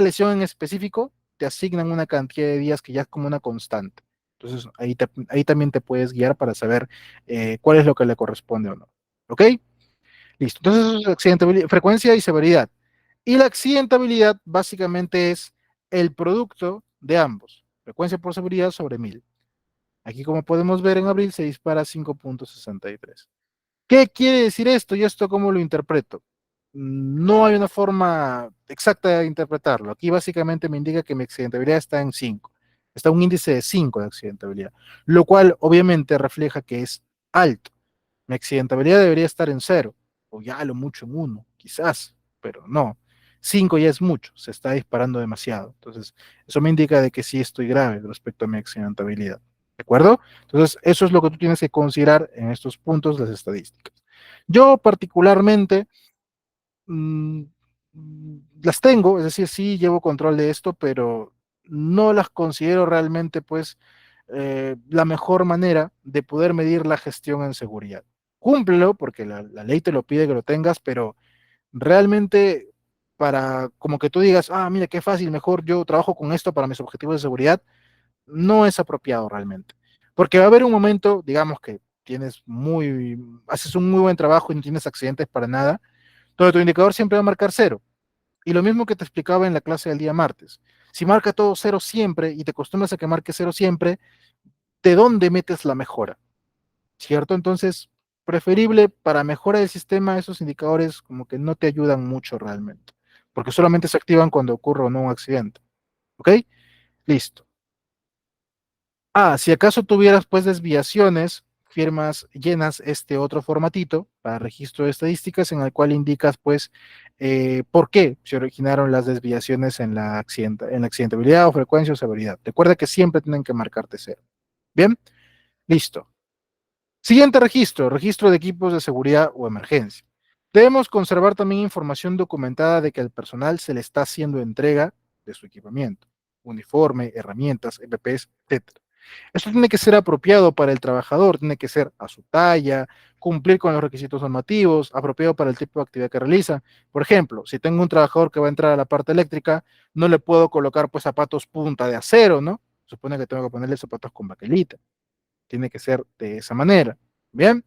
lesión en específico, te asignan una cantidad de días que ya es como una constante. Entonces, ahí también te puedes guiar para saber cuál es lo que le corresponde o no. ¿Ok? Listo. Entonces, eso es accidentabilidad, frecuencia y severidad. Y la accidentabilidad básicamente es el producto de ambos. Frecuencia por severidad sobre 1.000. Aquí, como podemos ver, en abril se dispara 5.63. ¿Qué quiere decir esto y esto cómo lo interpreto? No hay una forma exacta de interpretarlo. Aquí básicamente me indica que mi accidentabilidad está en 5. Está un índice de 5 de accidentabilidad, lo cual obviamente refleja que es alto. Mi accidentabilidad debería estar en 0, o ya a lo mucho en 1, quizás, pero no. 5 ya es mucho, se está disparando demasiado. Entonces, eso me indica de que sí estoy grave respecto a mi accidentabilidad. ¿De acuerdo? Entonces, eso es lo que tú tienes que considerar en estos puntos, las estadísticas. Yo particularmente mm, las tengo, es decir, sí llevo control de esto, pero no las considero realmente, pues, la mejor manera de poder medir la gestión en seguridad. Cúmplelo, porque la ley te lo pide que lo tengas, pero realmente para como que tú digas, ah, mira, qué fácil, mejor yo trabajo con esto para mis objetivos de seguridad, no es apropiado realmente. Porque va a haber un momento, digamos que haces un muy buen trabajo y no tienes accidentes para nada, donde tu indicador siempre va a marcar 0. Y lo mismo que te explicaba en la clase del día martes. Si marca todo 0 siempre y te acostumbras a que marque 0 siempre, ¿de dónde metes la mejora? ¿Cierto? Entonces, preferible para mejora del sistema, esos indicadores como que no te ayudan mucho realmente, porque solamente se activan cuando ocurre o no un accidente. ¿Ok? Listo. Si acaso tuvieras pues desviaciones, firmas llenas este otro formatito para registro de estadísticas en el cual indicas pues por qué se originaron las desviaciones en la accidentabilidad o frecuencia o severidad. Recuerda que siempre tienen que marcarte 0. Bien, listo. Siguiente registro, registro de equipos de seguridad o emergencia. Debemos conservar también información documentada de que al personal se le está haciendo entrega de su equipamiento, uniforme, herramientas, EPPs, etc. Esto tiene que ser apropiado para el trabajador, tiene que ser a su talla, cumplir con los requisitos normativos, apropiado para el tipo de actividad que realiza. Por ejemplo, si tengo un trabajador que va a entrar a la parte eléctrica, no le puedo colocar pues zapatos punta de acero, ¿no? Supone que tengo que ponerle zapatos con baquelita. Tiene que ser de esa manera. Bien,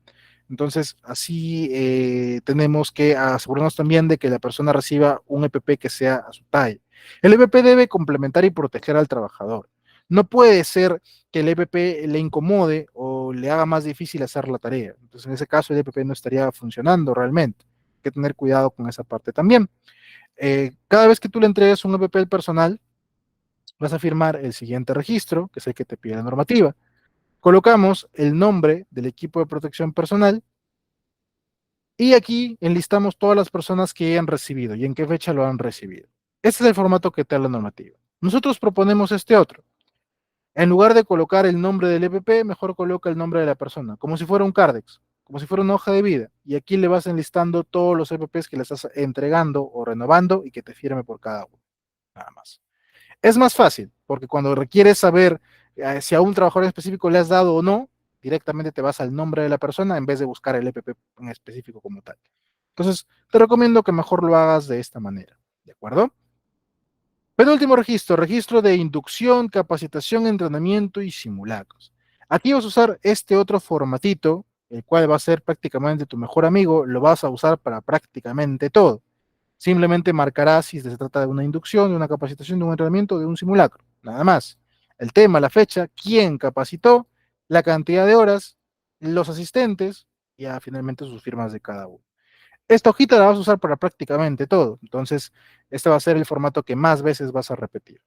entonces así tenemos que asegurarnos también de que la persona reciba un EPP que sea a su talla. El EPP debe complementar y proteger al trabajador. No puede ser que el EPP le incomode o le haga más difícil hacer la tarea. Entonces, en ese caso, el EPP no estaría funcionando realmente. Hay que tener cuidado con esa parte también. Cada vez que tú le entregues un EPP al personal, vas a firmar el siguiente registro, que es el que te pide la normativa. Colocamos el nombre del equipo de protección personal y aquí enlistamos todas las personas que hayan recibido y en qué fecha lo han recibido. Este es el formato que te da la normativa. Nosotros proponemos este otro. En lugar de colocar el nombre del EPP, mejor coloca el nombre de la persona, como si fuera un Cardex, como si fuera una hoja de vida. Y aquí le vas enlistando todos los EPPs que le estás entregando o renovando y que te firme por cada uno. Nada más. Es más fácil, porque cuando requieres saber si a un trabajador específico le has dado o no, directamente te vas al nombre de la persona en vez de buscar el EPP en específico como tal. Entonces, te recomiendo que mejor lo hagas de esta manera. ¿De acuerdo? Penúltimo registro, registro de inducción, capacitación, entrenamiento y simulacros. Aquí vas a usar este otro formatito, el cual va a ser prácticamente tu mejor amigo, lo vas a usar para prácticamente todo. Simplemente marcarás si se trata de una inducción, de una capacitación, de un entrenamiento, de un simulacro, nada más. el tema, la fecha, quién capacitó, la cantidad de horas, los asistentes y ya finalmente sus firmas de cada uno. Esta hojita la vas a usar para prácticamente todo. Entonces, este va a ser el formato que más veces vas a repetir.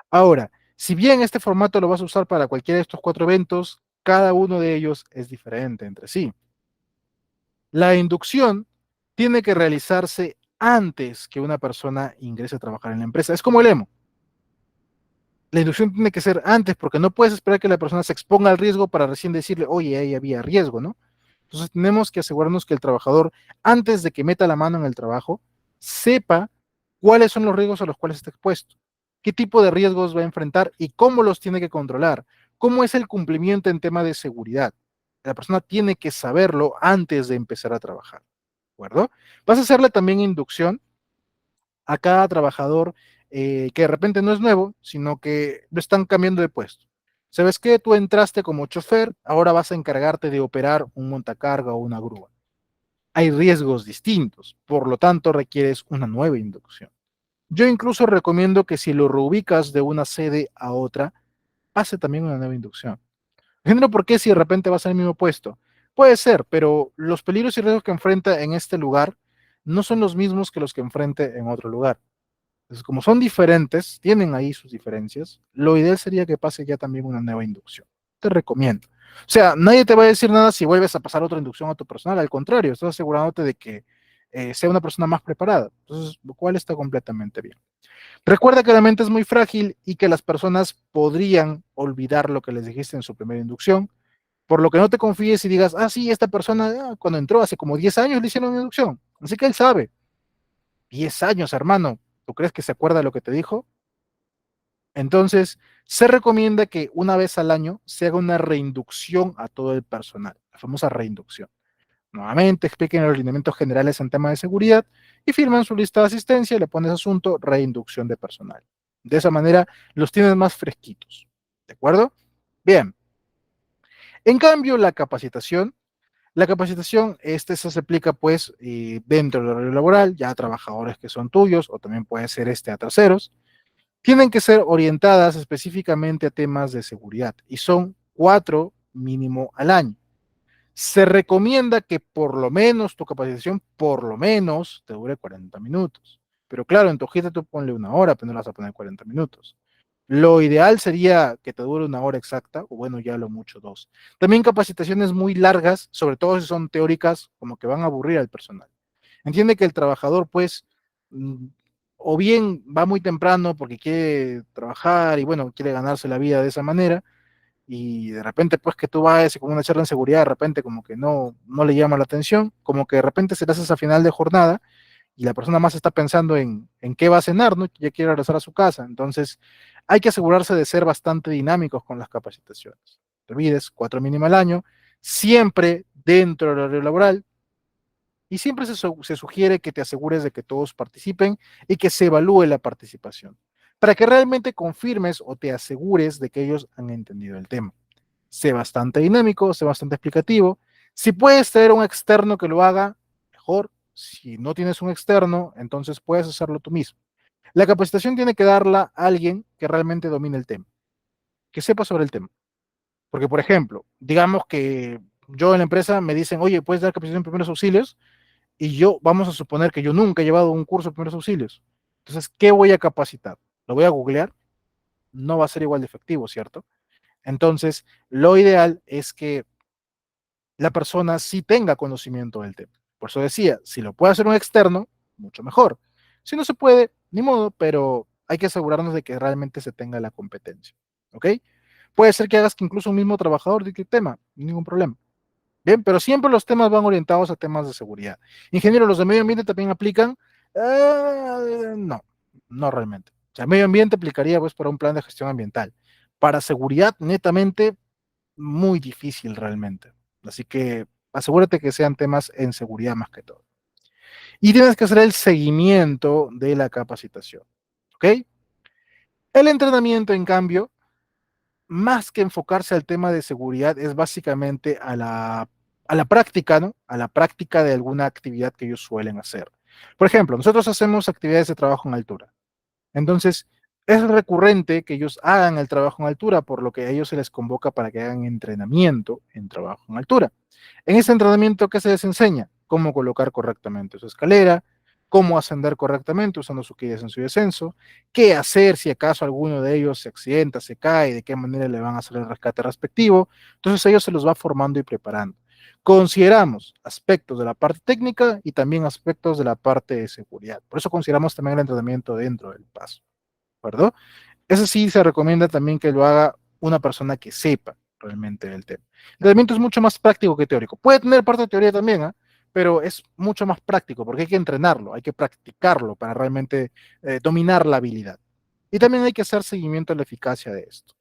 Ahora, si bien este formato lo vas a usar para cualquiera de estos 4 eventos, cada uno de ellos es diferente entre sí. La inducción tiene que realizarse antes que una persona ingrese a trabajar en la empresa. Es como el EMO. La inducción tiene que ser antes porque no puedes esperar que la persona se exponga al riesgo para recién decirle, oye, ahí había riesgo, ¿no? Entonces tenemos que asegurarnos que el trabajador, antes de que meta la mano en el trabajo, sepa cuáles son los riesgos a los cuales está expuesto, qué tipo de riesgos va a enfrentar y cómo los tiene que controlar, cómo es el cumplimiento en tema de seguridad. La persona tiene que saberlo antes de empezar a trabajar, ¿de acuerdo? Vas a hacerle también inducción a cada trabajador que de repente no es nuevo, sino que lo están cambiando de puesto. ¿Sabes qué? Tú entraste como chofer, ahora vas a encargarte de operar un montacarga o una grúa. Hay riesgos distintos, por lo tanto requieres una nueva inducción. Yo incluso recomiendo que si lo reubicas de una sede a otra, pase también una nueva inducción. Entiendo por qué si de repente vas al mismo puesto. Puede ser, pero los peligros y riesgos que enfrenta en este lugar no son los mismos que los que enfrente en otro lugar. Entonces, como son diferentes, tienen ahí sus diferencias, lo ideal sería que pase ya también una nueva inducción. Te recomiendo. O sea, nadie te va a decir nada si vuelves a pasar otra inducción a tu personal, al contrario, estás asegurándote de que sea una persona más preparada. Entonces, lo cual está completamente bien. Recuerda que la mente es muy frágil y que las personas podrían olvidar lo que les dijiste en su primera inducción, por lo que no te confíes y digas, ah, sí, esta persona cuando entró hace como 10 años le hicieron una inducción. Así que él sabe. 10 años, hermano. ¿Tú crees que se acuerda de lo que te dijo? Entonces, se recomienda que una vez al año se haga una reinducción a todo el personal, la famosa reinducción. Nuevamente, expliquen los lineamientos generales en tema de seguridad y firman su lista de asistencia y le pones asunto reinducción de personal. De esa manera, los tienes más fresquitos. ¿De acuerdo? Bien. En cambio, la capacitación, esa se aplica pues dentro del horario laboral, ya a trabajadores que son tuyos o también puede ser a terceros. Tienen que ser orientadas específicamente a temas de seguridad y son 4 mínimo al año. Se recomienda que por lo menos tu capacitación, por lo menos, te dure 40 minutos. Pero claro, en tu hojita tú ponle una hora, pero no le vas a poner 40 minutos. Lo ideal sería que te dure una hora exacta, o bueno, ya lo mucho 2. También capacitaciones muy largas, sobre todo si son teóricas, como que van a aburrir al personal. Entiende que el trabajador, pues, mm, o bien va muy temprano porque quiere trabajar y bueno, quiere ganarse la vida de esa manera, y de repente, pues, que tú vayas con una charla en seguridad, de repente como que no le llama la atención, como que de repente se le hace a final de jornada y la persona más está pensando en qué va a cenar, ¿no? Ya quiere regresar a su casa. Entonces, hay que asegurarse de ser bastante dinámicos con las capacitaciones. No te olvides, 4 mínimo al año, siempre dentro del horario laboral, y siempre se sugiere que te asegures de que todos participen y que se evalúe la participación, para que realmente confirmes o te asegures de que ellos han entendido el tema. Sé bastante dinámico, sé bastante explicativo. Si puedes tener un externo que lo haga, mejor. Si no tienes un externo, entonces puedes hacerlo tú mismo. La capacitación tiene que darla a alguien que realmente domine el tema, que sepa sobre el tema. Porque, por ejemplo, digamos que yo en la empresa me dicen, oye, ¿puedes dar capacitación en primeros auxilios? Y yo, vamos a suponer que yo nunca he llevado un curso de primeros auxilios. Entonces, ¿qué voy a capacitar? ¿Lo voy a googlear? No va a ser igual de efectivo, ¿cierto? Entonces, lo ideal es que la persona sí tenga conocimiento del tema. Por eso decía, si lo puede hacer un externo, mucho mejor. Si no se puede, ni modo, pero hay que asegurarnos de que realmente se tenga la competencia. ¿Ok? Puede ser que hagas que incluso un mismo trabajador diga el tema, ningún problema. Bien, pero siempre los temas van orientados a temas de seguridad. Ingeniero, ¿los de medio ambiente también aplican? No, no realmente. O sea, medio ambiente aplicaría pues para un plan de gestión ambiental. Para seguridad, netamente, muy difícil realmente. Así que asegúrate que sean temas en seguridad más que todo. Y tienes que hacer el seguimiento de la capacitación. ¿Ok? El entrenamiento, en cambio, más que enfocarse al tema de seguridad, es básicamente a la práctica, ¿no? A la práctica de alguna actividad que ellos suelen hacer. Por ejemplo, nosotros hacemos actividades de trabajo en altura. Entonces, Es recurrente que ellos hagan el trabajo en altura, por lo que a ellos se les convoca para que hagan entrenamiento en trabajo en altura. En ese entrenamiento, ¿qué se les enseña? Cómo colocar correctamente su escalera, cómo ascender correctamente usando su quilla en su descenso, qué hacer si acaso alguno de ellos se accidenta, se cae, de qué manera le van a hacer el rescate respectivo. Entonces ellos se los va formando y preparando. Consideramos aspectos de la parte técnica y también aspectos de la parte de seguridad. Por eso consideramos también el entrenamiento dentro del paso. ¿De acuerdo? Eso sí se recomienda también que lo haga una persona que sepa realmente del tema. El entrenamiento es mucho más práctico que teórico. Puede tener parte de teoría también, ¿eh? Pero es mucho más práctico porque hay que entrenarlo, hay que practicarlo para realmente dominar la habilidad. Y también hay que hacer seguimiento a la eficacia de esto.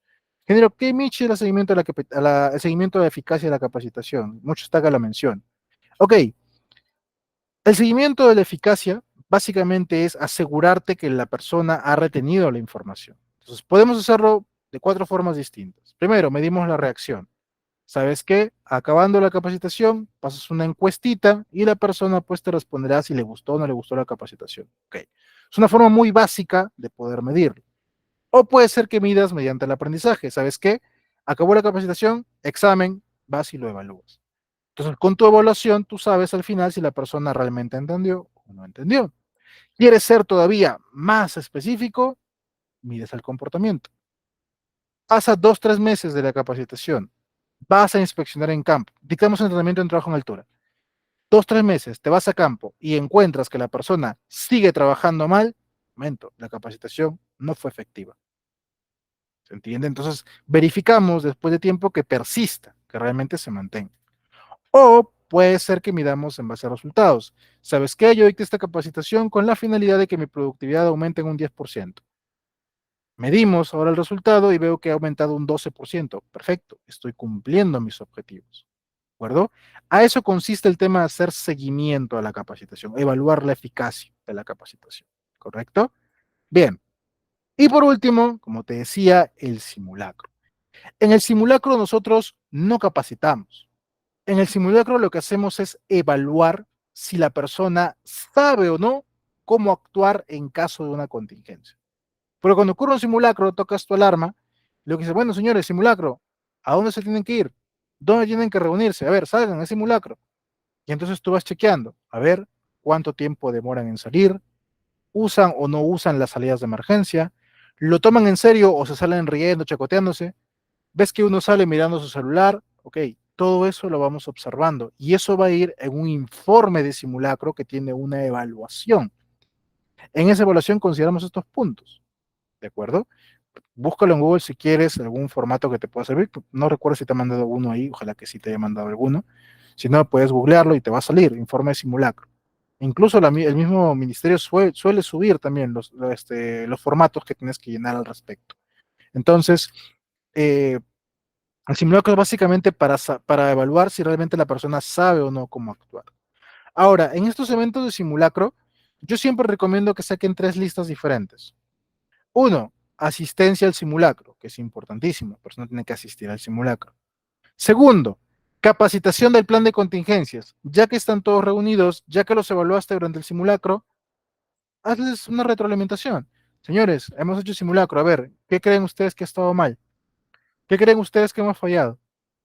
Género, ¿qué Michi es el seguimiento, el seguimiento de la eficacia de la capacitación? Mucho está que la mención. Ok, el seguimiento de la eficacia básicamente es asegurarte que la persona ha retenido la información. Entonces, podemos hacerlo de 4 formas distintas. Primero, medimos la reacción. ¿Sabes qué? Acabando la capacitación, pasas una encuestita y la persona pues te responderá si le gustó o no le gustó la capacitación. Ok. Es una forma muy básica de poder medirlo. O puede ser que midas mediante el aprendizaje. ¿Sabes qué? Acabó la capacitación, examen, vas y lo evalúas. Entonces, con tu evaluación, tú sabes al final si la persona realmente entendió o no entendió. ¿Quieres ser todavía más específico? Mides el comportamiento. Pasa 2, 3 meses de la capacitación. Vas a inspeccionar en campo. Dictamos entrenamiento en trabajo en altura. 2, 3 meses, te vas a campo y encuentras que la persona sigue trabajando mal, momento, la capacitación no fue efectiva. ¿Se entiende? Entonces, verificamos después de tiempo que persista, que realmente se mantenga. O puede ser que midamos en base a resultados. ¿Sabes qué? Yo dicté esta capacitación con la finalidad de que mi productividad aumente en un 10%. Medimos ahora el resultado y veo que ha aumentado un 12%. Perfecto, estoy cumpliendo mis objetivos. ¿De acuerdo? A eso consiste el tema de hacer seguimiento a la capacitación, evaluar la eficacia de la capacitación. ¿Correcto? Bien. Y por último, como te decía, el simulacro. En el simulacro nosotros no capacitamos. En el simulacro lo que hacemos es evaluar si la persona sabe o no cómo actuar en caso de una contingencia. Pero cuando ocurre un simulacro, tocas tu alarma, lo que dice, bueno, señores, simulacro, ¿a dónde se tienen que ir? ¿Dónde tienen que reunirse? A ver, salgan, es simulacro. Y entonces tú vas chequeando, a ver cuánto tiempo demoran en salir, usan o no usan las salidas de emergencia, lo toman en serio o se salen riendo, chacoteándose, ves que uno sale mirando su celular, ok, todo eso lo vamos observando y eso va a ir en un informe de simulacro que tiene una evaluación. En esa evaluación consideramos estos puntos, ¿de acuerdo? Búscalo en Google si quieres algún formato que te pueda servir. No recuerdo si te ha mandado uno ahí, ojalá que sí te haya mandado alguno. Si no, puedes googlearlo y te va a salir, informe de simulacro. Incluso el mismo ministerio suele subir también los formatos que tienes que llenar al respecto. Entonces, eh, el simulacro es básicamente para evaluar si realmente la persona sabe o no cómo actuar. Ahora, en estos eventos de simulacro, yo siempre recomiendo que saquen 3 listas diferentes. Uno, asistencia al simulacro, que es importantísimo, la persona tiene que asistir al simulacro. Segundo, capacitación del plan de contingencias. Ya que están todos reunidos, ya que los evaluaste durante el simulacro, hazles una retroalimentación. Señores, hemos hecho simulacro, a ver, ¿qué creen ustedes que ha estado mal? ¿Qué creen ustedes que hemos fallado?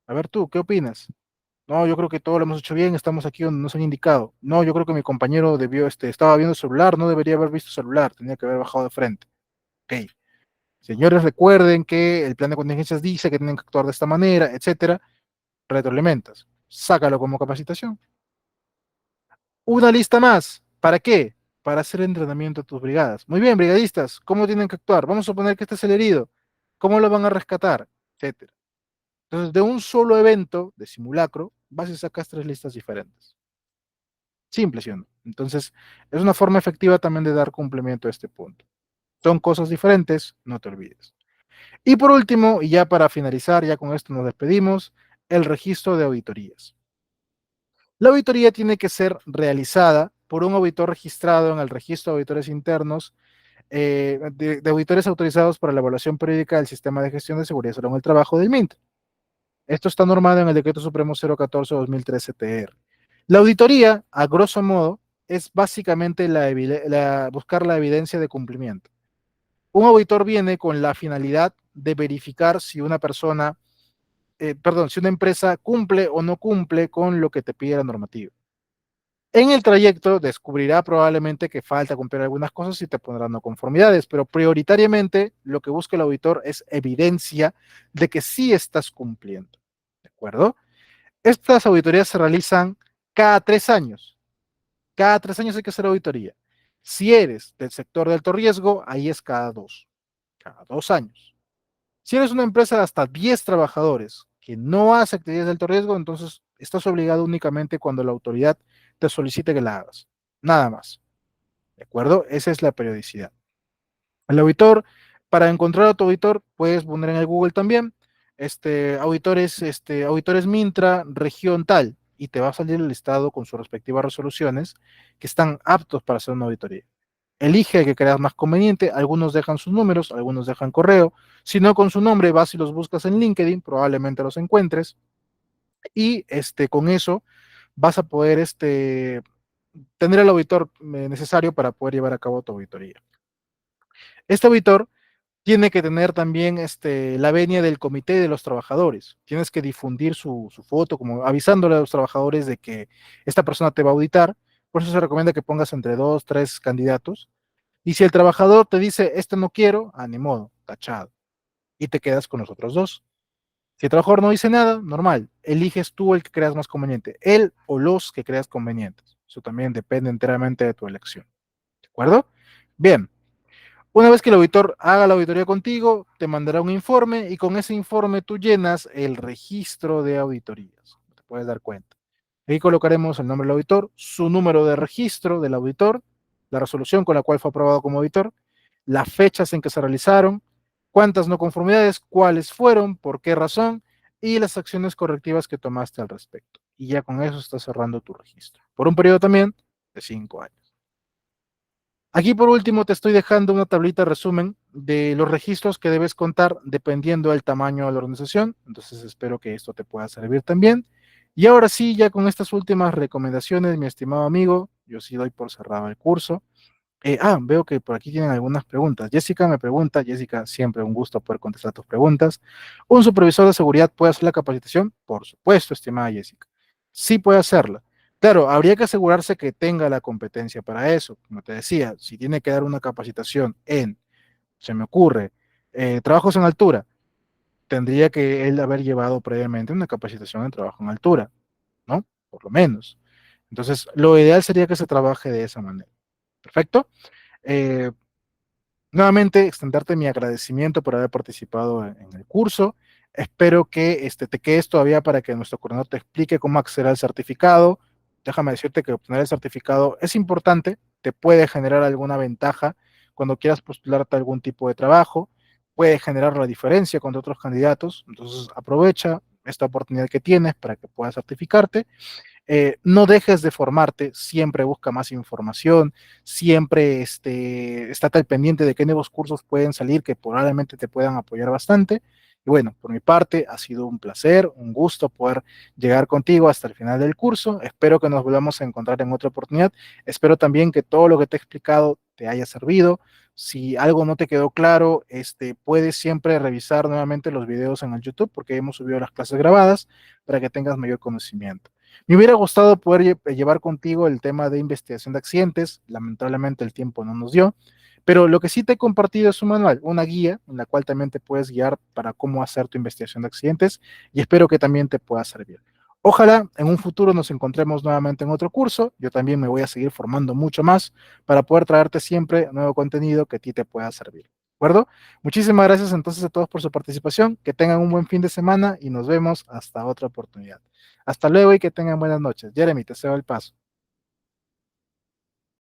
A ver tú, ¿qué opinas? No, yo creo que todo lo hemos hecho bien, estamos aquí donde nos han indicado. No, yo creo que mi compañero estaba viendo el celular, no debería haber visto el celular, tenía que haber bajado de frente. Ok. Señores, recuerden que el plan de contingencias dice que tienen que actuar de esta manera, etcétera. Retroalimentas. Sácalo como capacitación. Una lista más. ¿Para qué? Para hacer entrenamiento a tus brigadas. Muy bien, brigadistas, ¿cómo tienen que actuar? Vamos a suponer que este es el herido. ¿Cómo lo van a rescatar? Etcétera. Entonces, de un solo evento de simulacro, vas y sacas 3 listas diferentes. Simple, ¿sí o no? Entonces, es una forma efectiva también de dar cumplimiento a este punto. Son cosas diferentes, no te olvides. Y por último, y ya para finalizar, ya con esto nos despedimos, el registro de auditorías. La auditoría tiene que ser realizada por un auditor registrado en el registro de auditores internos, de auditores autorizados para la evaluación periódica del sistema de gestión de seguridad salud en el trabajo del MINT. Esto está normado en el Decreto Supremo 014-2013 TR. La auditoría, a grosso modo, es básicamente buscar la evidencia de cumplimiento. Un auditor viene con la finalidad de verificar si una persona, perdón, si una empresa cumple o no cumple con lo que te pide la normativa. En el trayecto descubrirá probablemente que falta cumplir algunas cosas y te pondrá no conformidades, pero prioritariamente lo que busca el auditor es evidencia de que sí estás cumpliendo. ¿De acuerdo? Estas auditorías se realizan cada 3 años. Cada 3 años hay que hacer auditoría. Si eres del sector de alto riesgo, ahí es cada 2 años. Si eres una empresa de hasta 10 trabajadores que no hace actividades de alto riesgo, entonces estás obligado únicamente cuando la autoridad te solicite que la hagas. Nada más. ¿De acuerdo? Esa es la periodicidad. El auditor, para encontrar a tu auditor, puedes poner en el Google también, auditores Mintra, región tal, y te va a salir el listado con sus respectivas resoluciones que están aptos para hacer una auditoría. Elige el que creas más conveniente, algunos dejan sus números, algunos dejan correo, si no con su nombre vas y los buscas en LinkedIn, probablemente los encuentres, y con eso vas a poder tener el auditor necesario para poder llevar a cabo tu auditoría. Este auditor tiene que tener también la venia del comité de los trabajadores. Tienes que difundir su foto, como avisándole a los trabajadores de que esta persona te va a auditar. Por eso se recomienda que pongas entre 2, 3 candidatos. Y si el trabajador te dice, este no quiero, ni modo, tachado. Y te quedas con los otros dos. Si el trabajador no dice nada, normal. Eliges tú el que creas más conveniente. Él o los que creas convenientes. Eso también depende enteramente de tu elección. ¿De acuerdo? Bien. Una vez que el auditor haga la auditoría contigo, te mandará un informe y con ese informe tú llenas el registro de auditorías. Te puedes dar cuenta. Ahí colocaremos el nombre del auditor, su número de registro del auditor, la resolución con la cual fue aprobado como auditor, las fechas en que se realizaron, cuántas no conformidades, cuáles fueron, por qué razón y las acciones correctivas que tomaste al respecto. Y ya con eso estás cerrando tu registro. Por un periodo también de 5 años. Aquí por último te estoy dejando una tablita resumen de los registros que debes contar dependiendo del tamaño de la organización. Entonces espero que esto te pueda servir también. Y ahora sí, ya con estas últimas recomendaciones, mi estimado amigo, yo sí doy por cerrado el curso. Veo que por aquí tienen algunas preguntas. Jessica me pregunta, Jessica, siempre un gusto poder contestar tus preguntas. ¿Un supervisor de seguridad puede hacer la capacitación? Por supuesto, estimada Jessica. Sí puede hacerla. Claro, habría que asegurarse que tenga la competencia para eso. Como te decía, si tiene que dar una capacitación se me ocurre, trabajos en altura, tendría que él haber llevado previamente una capacitación en trabajo en altura, ¿no? Por lo menos. Entonces, lo ideal sería que se trabaje de esa manera. ¿Perfecto? Eh, Nuevamente, extenderte mi agradecimiento por haber participado en el curso. Espero que te quedes todavía para que nuestro coordinador te explique cómo acceder al certificado. Déjame decirte que obtener el certificado es importante, te puede generar alguna ventaja cuando quieras postularte a algún tipo de trabajo, puede generar la diferencia con otros candidatos. Entonces, aprovecha esta oportunidad que tienes para que puedas certificarte. No dejes de formarte, siempre busca más información, siempre estate al pendiente de qué nuevos cursos pueden salir que probablemente te puedan apoyar bastante. Y bueno, por mi parte ha sido un placer, un gusto poder llegar contigo hasta el final del curso. Espero que nos volvamos a encontrar en otra oportunidad. Espero también que todo lo que te he explicado te haya servido. Si algo no te quedó claro, puedes siempre revisar nuevamente los videos en el YouTube porque hemos subido las clases grabadas para que tengas mayor conocimiento. Me hubiera gustado poder llevar contigo el tema de investigación de accidentes, lamentablemente el tiempo no nos dio, pero lo que sí te he compartido es un manual, una guía en la cual también te puedes guiar para cómo hacer tu investigación de accidentes y espero que también te pueda servir. Ojalá en un futuro nos encontremos nuevamente en otro curso. Yo también me voy a seguir formando mucho más para poder traerte siempre nuevo contenido que a ti te pueda servir. ¿De acuerdo? Muchísimas gracias entonces a todos por su participación. Que tengan un buen fin de semana y nos vemos hasta otra oportunidad. Hasta luego y que tengan buenas noches. Jeremy, te cedo el paso.